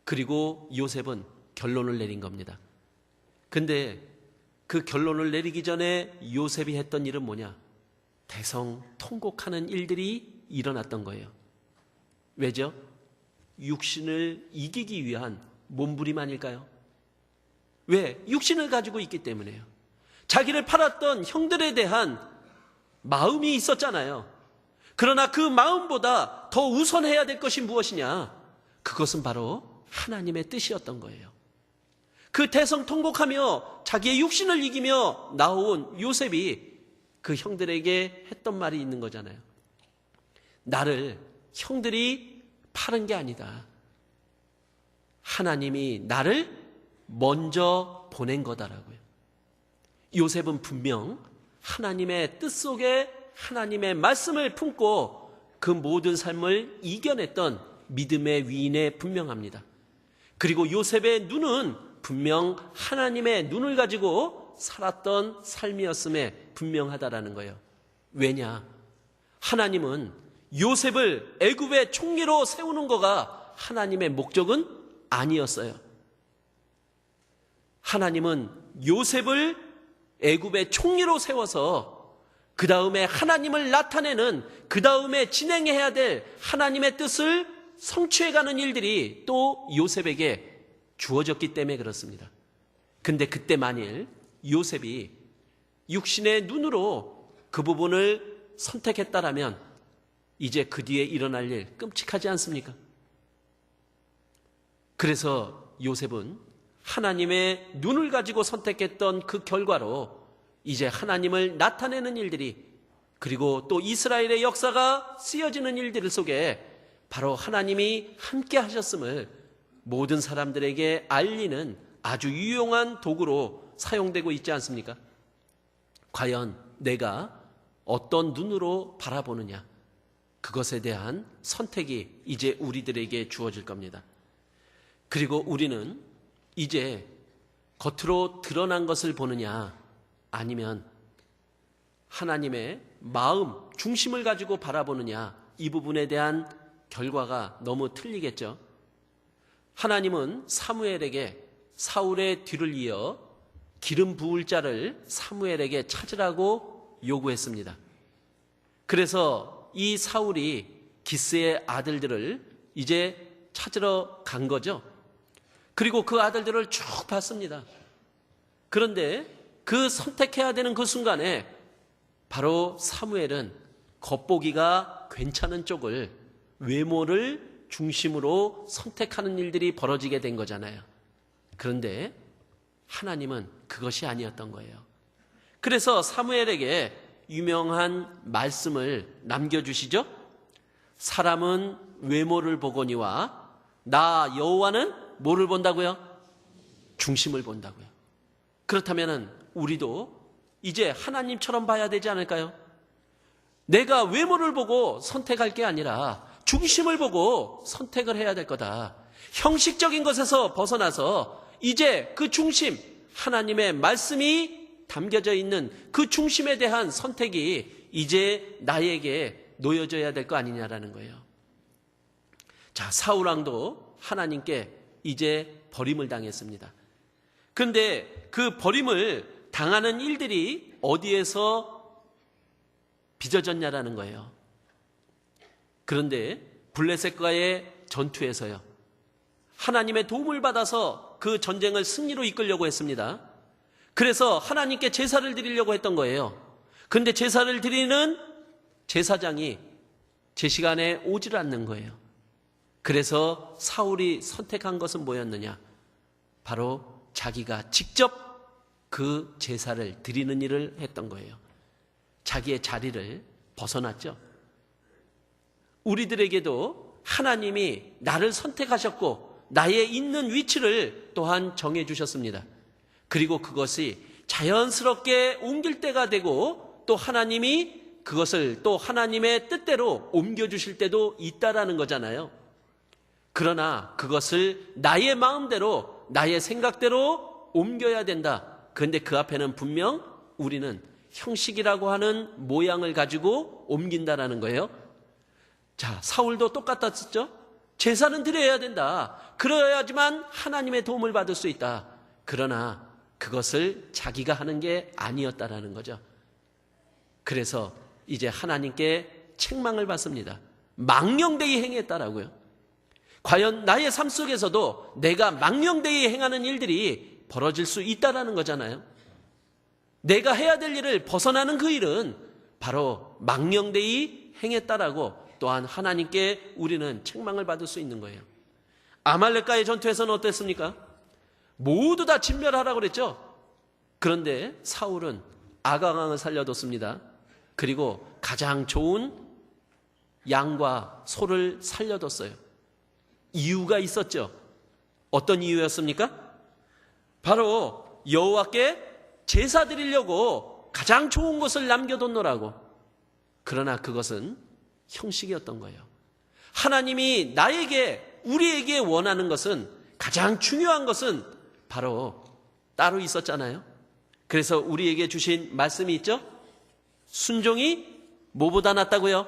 Speaker 1: 그리고 요셉은 결론을 내린 겁니다. 근데 그 결론을 내리기 전에 요셉이 했던 일은 뭐냐? 대성통곡하는 일들이 일어났던 거예요. 왜죠? 육신을 이기기 위한 몸부림 아닐까요? 왜? 육신을 가지고 있기 때문에요. 자기를 팔았던 형들에 대한 마음이 있었잖아요. 그러나 그 마음보다 더 우선해야 될 것이 무엇이냐? 그것은 바로 하나님의 뜻이었던 거예요. 그 대성통곡하며 자기의 육신을 이기며 나온 요셉이 그 형들에게 했던 말이 있는 거잖아요. 나를 형들이 파는 게 아니다. 하나님이 나를 먼저 보낸 거다라고요. 요셉은 분명 하나님의 뜻 속에 하나님의 말씀을 품고 그 모든 삶을 이겨냈던 믿음의 위인에 분명합니다. 그리고 요셉의 눈은 분명 하나님의 눈을 가지고 살았던 삶이었음에 분명하다라는 거예요. 왜냐? 하나님은 요셉을 애굽의 총리로 세우는 거가 하나님의 목적은 아니었어요. 하나님은 요셉을 애굽의 총리로 세워서 그 다음에 하나님을 나타내는, 그 다음에 진행해야 될 하나님의 뜻을 성취해가는 일들이 또 요셉에게 주어졌기 때문에 그렇습니다. 근데 그때 만일 요셉이 육신의 눈으로 그 부분을 선택했다라면 이제 그 뒤에 일어날 일 끔찍하지 않습니까? 그래서 요셉은 하나님의 눈을 가지고 선택했던 그 결과로 이제 하나님을 나타내는 일들이, 그리고 또 이스라엘의 역사가 쓰여지는 일들 속에 바로 하나님이 함께 하셨음을 모든 사람들에게 알리는 아주 유용한 도구로 사용되고 있지 않습니까? 과연 내가 어떤 눈으로 바라보느냐, 그것에 대한 선택이 이제 우리들에게 주어질 겁니다. 그리고 우리는 이제 겉으로 드러난 것을 보느냐, 아니면 하나님의 마음, 중심을 가지고 바라보느냐, 이 부분에 대한 결과가 너무 틀리겠죠. 하나님은 사무엘에게 사울의 뒤를 이어 기름 부을 자를 사무엘에게 찾으라고 요구했습니다. 그래서 이 사울이 기스의 아들들을 이제 찾으러 간 거죠. 그리고 그 아들들을 쭉 봤습니다. 그런데 그 선택해야 되는 그 순간에 바로 사무엘은 겉보기가 괜찮은 쪽을, 외모를 중심으로 선택하는 일들이 벌어지게 된 거잖아요. 그런데 하나님은 그것이 아니었던 거예요. 그래서 사무엘에게 유명한 말씀을 남겨주시죠. 사람은 외모를 보거니와 나 여호와는 뭐를 본다고요? 중심을 본다고요. 그렇다면 우리도 이제 하나님처럼 봐야 되지 않을까요? 내가 외모를 보고 선택할 게 아니라 중심을 보고 선택을 해야 될 거다. 형식적인 것에서 벗어나서 이제 그 중심, 하나님의 말씀이 담겨져 있는 그 중심에 대한 선택이 이제 나에게 놓여져야 될 거 아니냐라는 거예요. 자, 사울왕도 하나님께 이제 버림을 당했습니다. 그런데 그 버림을 당하는 일들이 어디에서 빚어졌냐라는 거예요. 그런데 블레셋과의 전투에서요, 하나님의 도움을 받아서 그 전쟁을 승리로 이끌려고 했습니다. 그래서 하나님께 제사를 드리려고 했던 거예요. 그런데 제사를 드리는 제사장이 제 시간에 오질 않는 거예요. 그래서 사울이 선택한 것은 뭐였느냐? 바로 자기가 직접 그 제사를 드리는 일을 했던 거예요. 자기의 자리를 벗어났죠. 우리들에게도 하나님이 나를 선택하셨고 나의 있는 위치를 또한 정해주셨습니다. 그리고 그것이 자연스럽게 옮길 때가 되고 또 하나님이 그것을 또 하나님의 뜻대로 옮겨주실 때도 있다라는 거잖아요. 그러나 그것을 나의 마음대로, 나의 생각대로 옮겨야 된다. 그런데 그 앞에는 분명 우리는 형식이라고 하는 모양을 가지고 옮긴다라는 거예요. 자, 사울도 똑같았었죠. 제사는 드려야 된다. 그래야지만 하나님의 도움을 받을 수 있다. 그러나 그것을 자기가 하는 게 아니었다라는 거죠. 그래서 이제 하나님께 책망을 받습니다. 망령되이 행했다라고요. 과연 나의 삶 속에서도 내가 망령되이 행하는 일들이 벌어질 수 있다라는 거잖아요. 내가 해야 될 일을 벗어나는 그 일은 바로 망령되이 행했다라고 또한 하나님께 우리는 책망을 받을 수 있는 거예요. 아말렉과의 전투에서는 어땠습니까? 모두 다 진멸하라고 그랬죠. 그런데 사울은 아가강을 살려뒀습니다. 그리고 가장 좋은 양과 소를 살려뒀어요. 이유가 있었죠. 어떤 이유였습니까? 바로 여호와께 제사 드리려고 가장 좋은 것을 남겨뒀노라고. 그러나 그것은 형식이었던 거예요. 하나님이 나에게, 우리에게 원하는 것은, 가장 중요한 것은 바로 따로 있었잖아요. 그래서 우리에게 주신 말씀이 있죠. 순종이 뭐보다 낫다고요?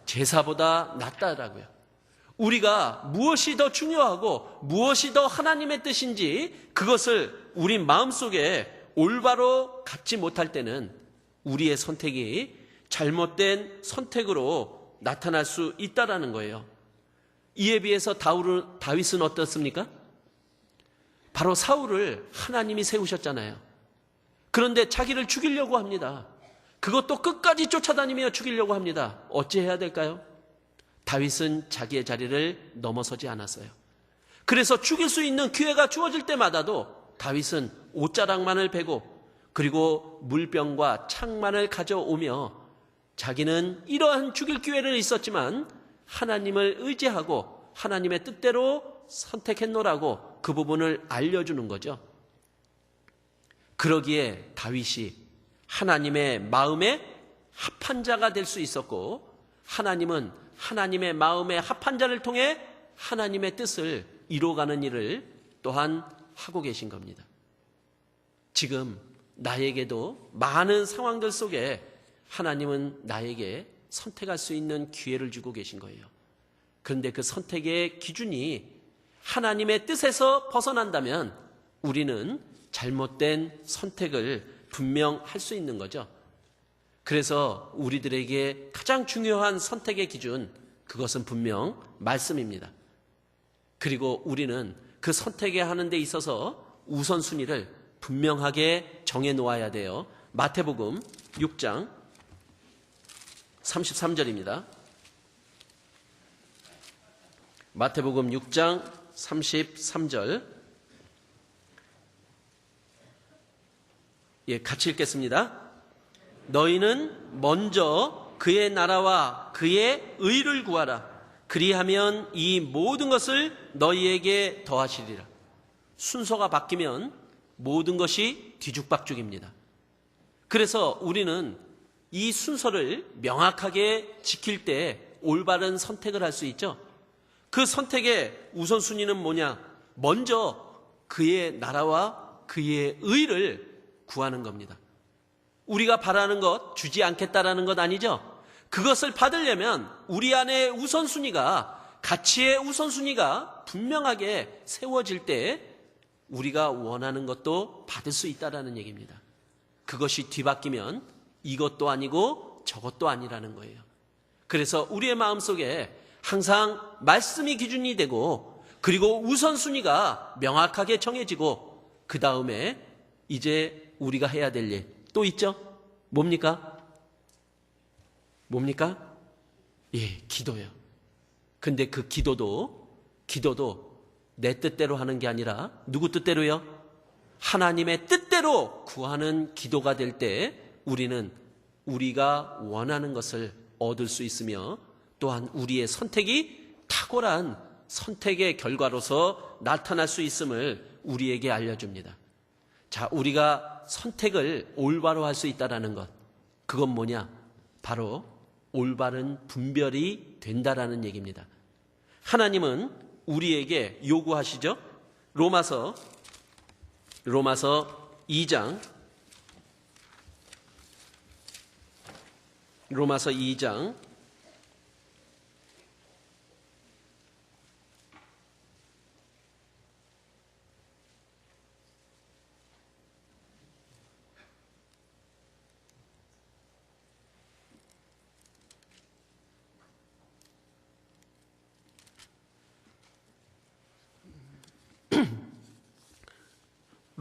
Speaker 1: 제사보다 낫다라고요. 우리가 무엇이 더 중요하고 무엇이 더 하나님의 뜻인지 그것을 우리 마음속에 올바로 갖지 못할 때는 우리의 선택이 잘못된 선택으로 나타날 수 있다라는 거예요. 이에 비해서 다윗은 어떻습니까? 바로 사울을 하나님이 세우셨잖아요. 그런데 자기를 죽이려고 합니다. 그것도 끝까지 쫓아다니며 죽이려고 합니다. 어찌해야 될까요? 다윗은 자기의 자리를 넘어서지 않았어요. 그래서 죽일 수 있는 기회가 주어질 때마다도 다윗은 옷자락만을 베고 그리고 물병과 창만을 가져오며 자기는 이러한 죽일 기회는 있었지만 하나님을 의지하고 하나님의 뜻대로 선택했노라고 그 부분을 알려주는 거죠. 그러기에 다윗이 하나님의 마음에 합한 자가 될 수 있었고, 하나님은 하나님의 마음에 합한 자를 통해 하나님의 뜻을 이루어가는 일을 또한 하고 계신 겁니다. 지금 나에게도 많은 상황들 속에 하나님은 나에게 선택할 수 있는 기회를 주고 계신 거예요. 그런데 그 선택의 기준이 하나님의 뜻에서 벗어난다면 우리는 잘못된 선택을 분명 할 수 있는 거죠. 그래서 우리들에게 가장 중요한 선택의 기준, 그것은 분명 말씀입니다. 그리고 우리는 그 선택을 하는 데 있어서 우선순위를 분명하게 정해 놓아야 돼요. 마태복음 6장 33절입니다. 마태복음 6장 33절. 같이 읽겠습니다. 너희는 먼저 그의 나라와 그의 의를 구하라. 그리하면 이 모든 것을 너희에게 더하시리라. 순서가 바뀌면 모든 것이 뒤죽박죽입니다. 그래서 우리는 이 순서를 명확하게 지킬 때 올바른 선택을 할 수 있죠. 그 선택의 우선순위는 뭐냐? 먼저 그의 나라와 그의 의를 구하는 겁니다. 우리가 바라는 것 주지 않겠다라는 것 아니죠. 그것을 받으려면 우리 안에 우선순위가, 가치의 우선순위가 분명하게 세워질 때 우리가 원하는 것도 받을 수 있다라는 얘기입니다. 그것이 뒤바뀌면 이것도 아니고 저것도 아니라는 거예요. 그래서 우리의 마음속에 항상 말씀이 기준이 되고, 그리고 우선순위가 명확하게 정해지고, 그 다음에 이제 우리가 해야 될 일 또 있죠? 뭡니까? 기도요. 근데 그 기도도 내 뜻대로 하는 게 아니라 누구 뜻대로요? 하나님의 뜻대로 구하는 기도가 될 때 우리는 우리가 원하는 것을 얻을 수 있으며, 또한 우리의 선택이 탁월한 선택의 결과로서 나타날 수 있음을 우리에게 알려줍니다. 자, 우리가 선택을 올바로 할 수 있다는 것, 그건 뭐냐? 바로 올바른 분별이 된다라는 얘기입니다. 하나님은 우리에게 요구하시죠? 로마서 2장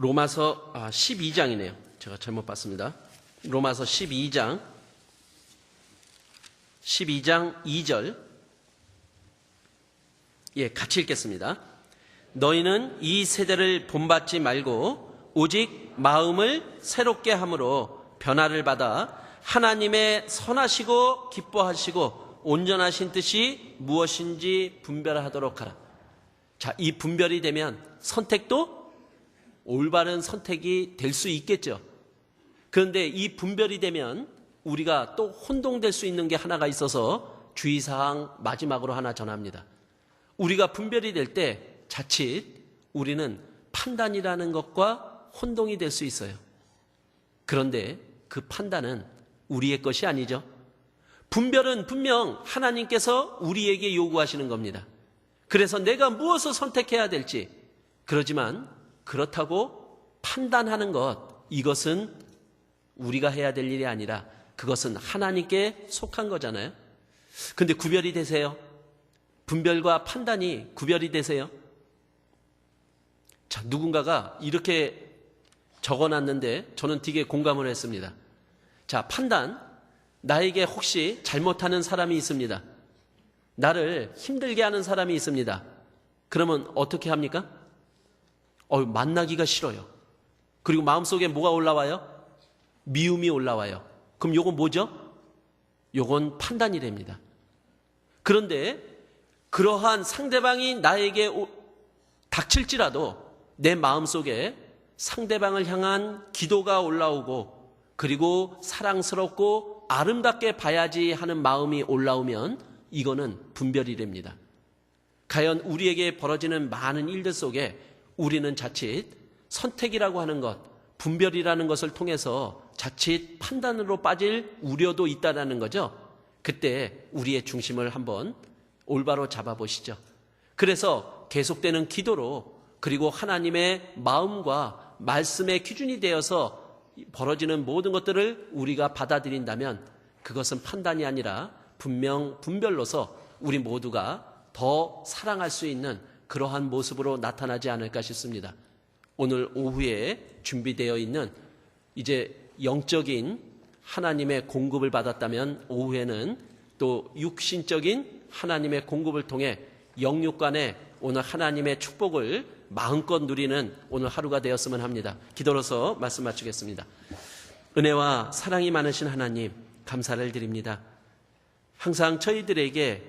Speaker 1: 로마서 12장이네요. 제가 잘못 봤습니다. 로마서 12장 2절. 같이 읽겠습니다. 너희는 이 세대를 본받지 말고 오직 마음을 새롭게 함으로 변화를 받아 하나님의 선하시고 기뻐하시고 온전하신 뜻이 무엇인지 분별하도록 하라. 자, 이 분별이 되면 선택도 올바른 선택이 될 수 있겠죠. 그런데 이 분별이 되면 우리가 또 혼동될 수 있는 게 하나가 있어서 주의사항 마지막으로 하나 전합니다. 우리가 분별이 될 때 자칫 우리는 판단이라는 것과 혼동이 될 수 있어요. 그런데 그 판단은 우리의 것이 아니죠. 분별은 분명 하나님께서 우리에게 요구하시는 겁니다. 그래서 내가 무엇을 선택해야 될지, 그러지만 그렇다고 판단하는 것, 이것은 우리가 해야 될 일이 아니라 그것은 하나님께 속한 거잖아요. 근데 구별이 되세요? 분별과 판단이 구별이 되세요? 자, 누군가가 이렇게 적어놨는데 저는 되게 공감을 했습니다. 자, 판단. 나에게 혹시 잘못하는 사람이 있습니다. 나를 힘들게 하는 사람이 있습니다. 그러면 어떻게 합니까? 만나기가 싫어요. 그리고 마음속에 뭐가 올라와요? 미움이 올라와요. 그럼 요건 뭐죠? 요건 판단이랍니다. 그런데 그러한 상대방이 나에게 닥칠지라도 내 마음속에 상대방을 향한 기도가 올라오고 그리고 사랑스럽고 아름답게 봐야지 하는 마음이 올라오면 이거는 분별이랍니다. 과연 우리에게 벌어지는 많은 일들 속에 우리는 자칫 선택이라고 하는 것, 분별이라는 것을 통해서 자칫 판단으로 빠질 우려도 있다는 거죠. 그때 우리의 중심을 한번 올바로 잡아보시죠. 그래서 계속되는 기도로 그리고 하나님의 마음과 말씀의 기준이 되어서 벌어지는 모든 것들을 우리가 받아들인다면 그것은 판단이 아니라 분명 분별로서 우리 모두가 더 사랑할 수 있는 그러한 모습으로 나타나지 않을까 싶습니다. 오늘 오후에 준비되어 있는 이제 영적인 하나님의 공급을 받았다면 오후에는 또 육신적인 하나님의 공급을 통해 영육간에 오늘 하나님의 축복을 마음껏 누리는 오늘 하루가 되었으면 합니다. 기도로서 말씀 마치겠습니다. 은혜와 사랑이 많으신 하나님, 감사를 드립니다. 항상 저희들에게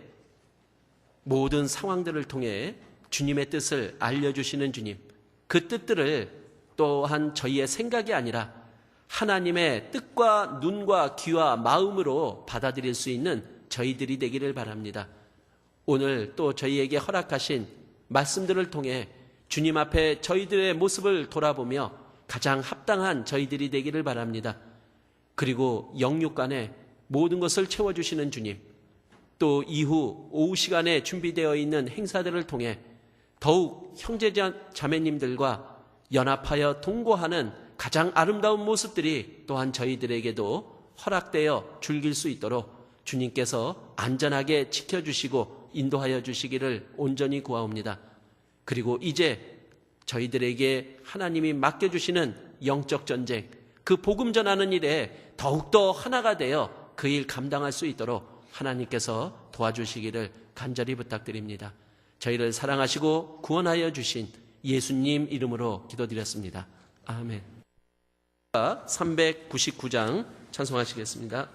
Speaker 1: 모든 상황들을 통해 주님의 뜻을 알려주시는 주님, 그 뜻들을 또한 저희의 생각이 아니라 하나님의 뜻과 눈과 귀와 마음으로 받아들일 수 있는 저희들이 되기를 바랍니다. 오늘 또 저희에게 허락하신 말씀들을 통해 주님 앞에 저희들의 모습을 돌아보며 가장 합당한 저희들이 되기를 바랍니다. 그리고 영육간에 모든 것을 채워주시는 주님, 또 이후 오후 시간에 준비되어 있는 행사들을 통해 더욱 형제자매님들과 연합하여 동거하는 가장 아름다운 모습들이 또한 저희들에게도 허락되어 즐길 수 있도록 주님께서 안전하게 지켜주시고 인도하여 주시기를 온전히 구하옵니다. 그리고 이제 저희들에게 하나님이 맡겨주시는 영적 전쟁, 그 복음 전하는 일에 더욱더 하나가 되어 그 일 감당할 수 있도록 하나님께서 도와주시기를 간절히 부탁드립니다. 저희를 사랑하시고 구원하여 주신 예수님 이름으로 기도드렸습니다. 아멘. 399장 찬송하시겠습니다.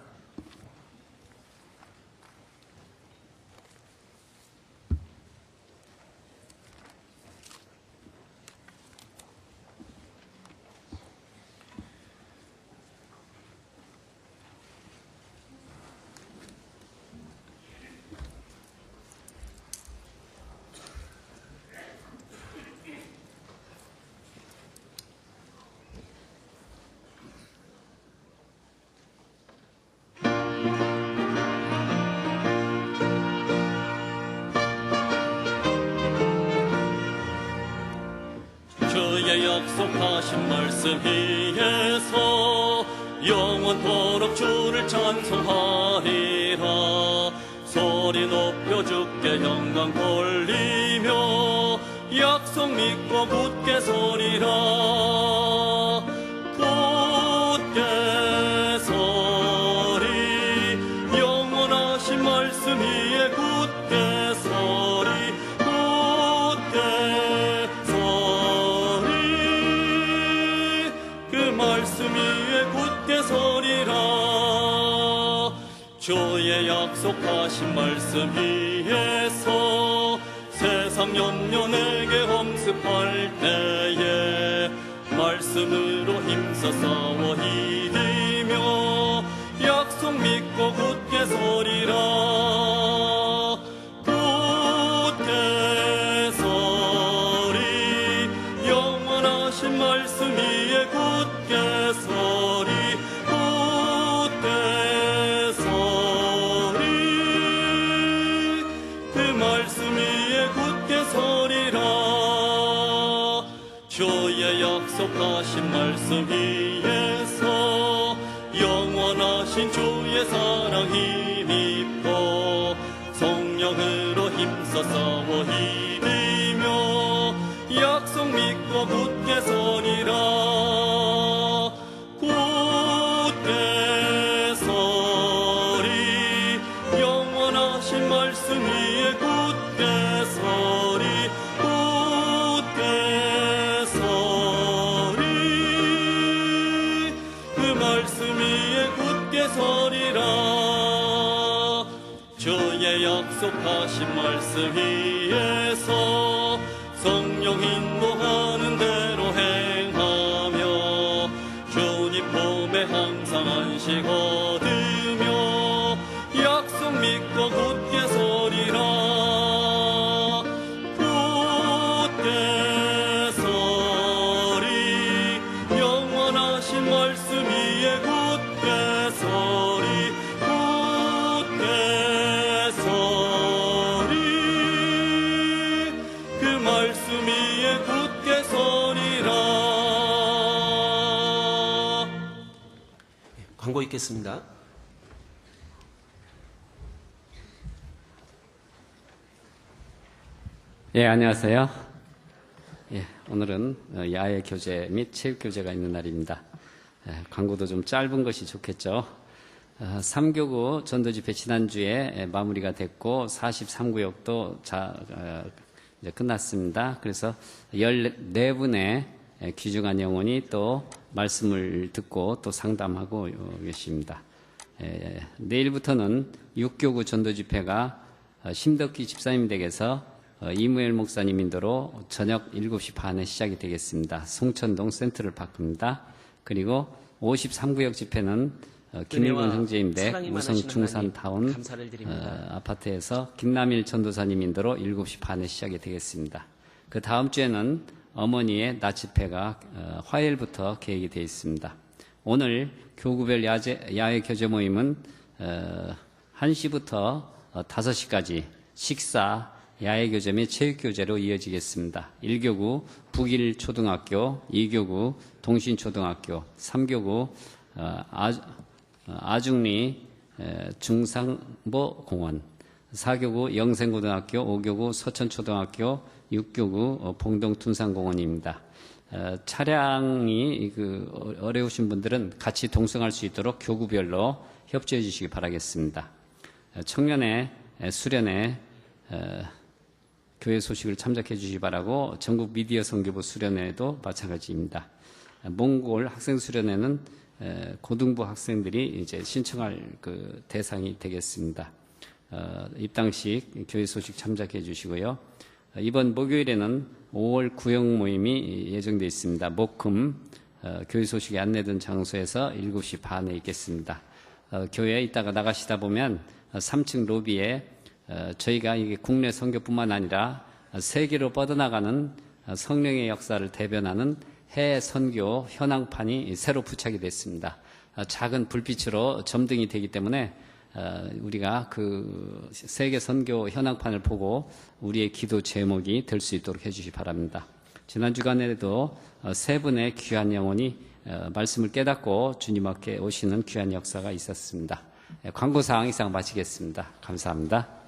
Speaker 2: 주의 약속하신 말씀 위에서 영원토록 주를 찬송하리라. 소리 높여 주께 영광 돌리며 약속 믿고 굳게 서리라 굳게 서리 영원하신 말씀 위에 굳게 서리 굳게 서리 그 말씀 위에 굳게 서리라 주의 약속하신 말씀 위에서 세상 염려 내게 엄습할 때에 말씀으로 힘써 싸워 이기며 약속 믿고 굳게 서리라 굳게 서리 영원하신 말씀 위에 굳게 서리 굳게 서리 그 말씀 위에 굳게 서리라 주의 약속하신 말씀 위에서 영원하신 주의 사랑 힘입고 성령으로 힘써 싸워 이기며 약속 믿고 굳게 서리라 굳게 서리 영원하신 말씀 위에 굳게 서리 굳게 서리 그 말씀 위에 굳게 서리라 주의 약속하신 말씀 위에서 성령 인도하는 대로 행하며 주님 품에 항상 안식 얻으며 약속 믿고 굳게 서리라 굳게 서리 영원하신 말씀 위에 굳게 서리 굳게 서리 그 말씀 위에 굳게 서리라
Speaker 1: 광고 있겠습니다.
Speaker 3: 예, 안녕하세요. 예, 오늘은 야외 교재 및 체육 교재가 있는 날입니다. 광고도 좀 짧은 것이 좋겠죠. 3교구 전도집회 지난주에 마무리가 됐고 43구역도 이제 끝났습니다. 그래서 14분의 귀중한 영혼이 또 말씀을 듣고 또 상담하고 계십니다. 내일부터는 6교구 전도집회가 심덕기 집사님 댁에서 이무엘 목사님 인도로 저녁 7시 반에 시작이 되겠습니다. 송천동 센트럴 파크입니다. 그리고 53구역 집회는 김일곤 형제님 댁 우성 중산타운 아파트에서 김남일 전도사님 인도로 7시 반에 시작이 되겠습니다. 그 다음 주에는 어머니의 낮 집회가 화요일부터 계획이 되어 있습니다. 오늘 교구별 야외 교제 모임은 1시부터 5시까지 식사, 야외교재 및 체육교재로 이어지겠습니다. 1교구 북일초등학교, 2교구 동신초등학교, 3교구 아중리 중상보공원, 4교구 영생고등학교, 5교구 서천초등학교, 6교구 봉동둔산공원입니다. 차량이 어려우신 분들은 같이 동승할 수 있도록 교구별로 협조해 주시기 바라겠습니다. 청년의 수련회 교회 소식을 참작해 주시기 바라고 전국 미디어 선교부 수련회도 마찬가지입니다. 몽골 학생 수련회는 고등부 학생들이 이제 신청할 그 대상이 되겠습니다. 입당식 교회 소식 참작해 주시고요. 이번 목요일에는 5월 구역 모임이 예정되어 있습니다. 목금 교회 소식이 안내된 장소에서 7시 반에 있겠습니다. 교회에 있다가 나가시다 보면 3층 로비에 저희가 이게 국내 선교뿐만 아니라 세계로 뻗어나가는 성령의 역사를 대변하는 해외 선교 현황판이 새로 부착이 됐습니다. 작은 불빛으로 점등이 되기 때문에 우리가 그 세계 선교 현황판을 보고 우리의 기도 제목이 될 수 있도록 해주시기 바랍니다. 지난 주간에도 세 분의 귀한 영혼이 말씀을 깨닫고 주님 앞에 오시는 귀한 역사가 있었습니다. 광고사항 이상 마치겠습니다. 감사합니다.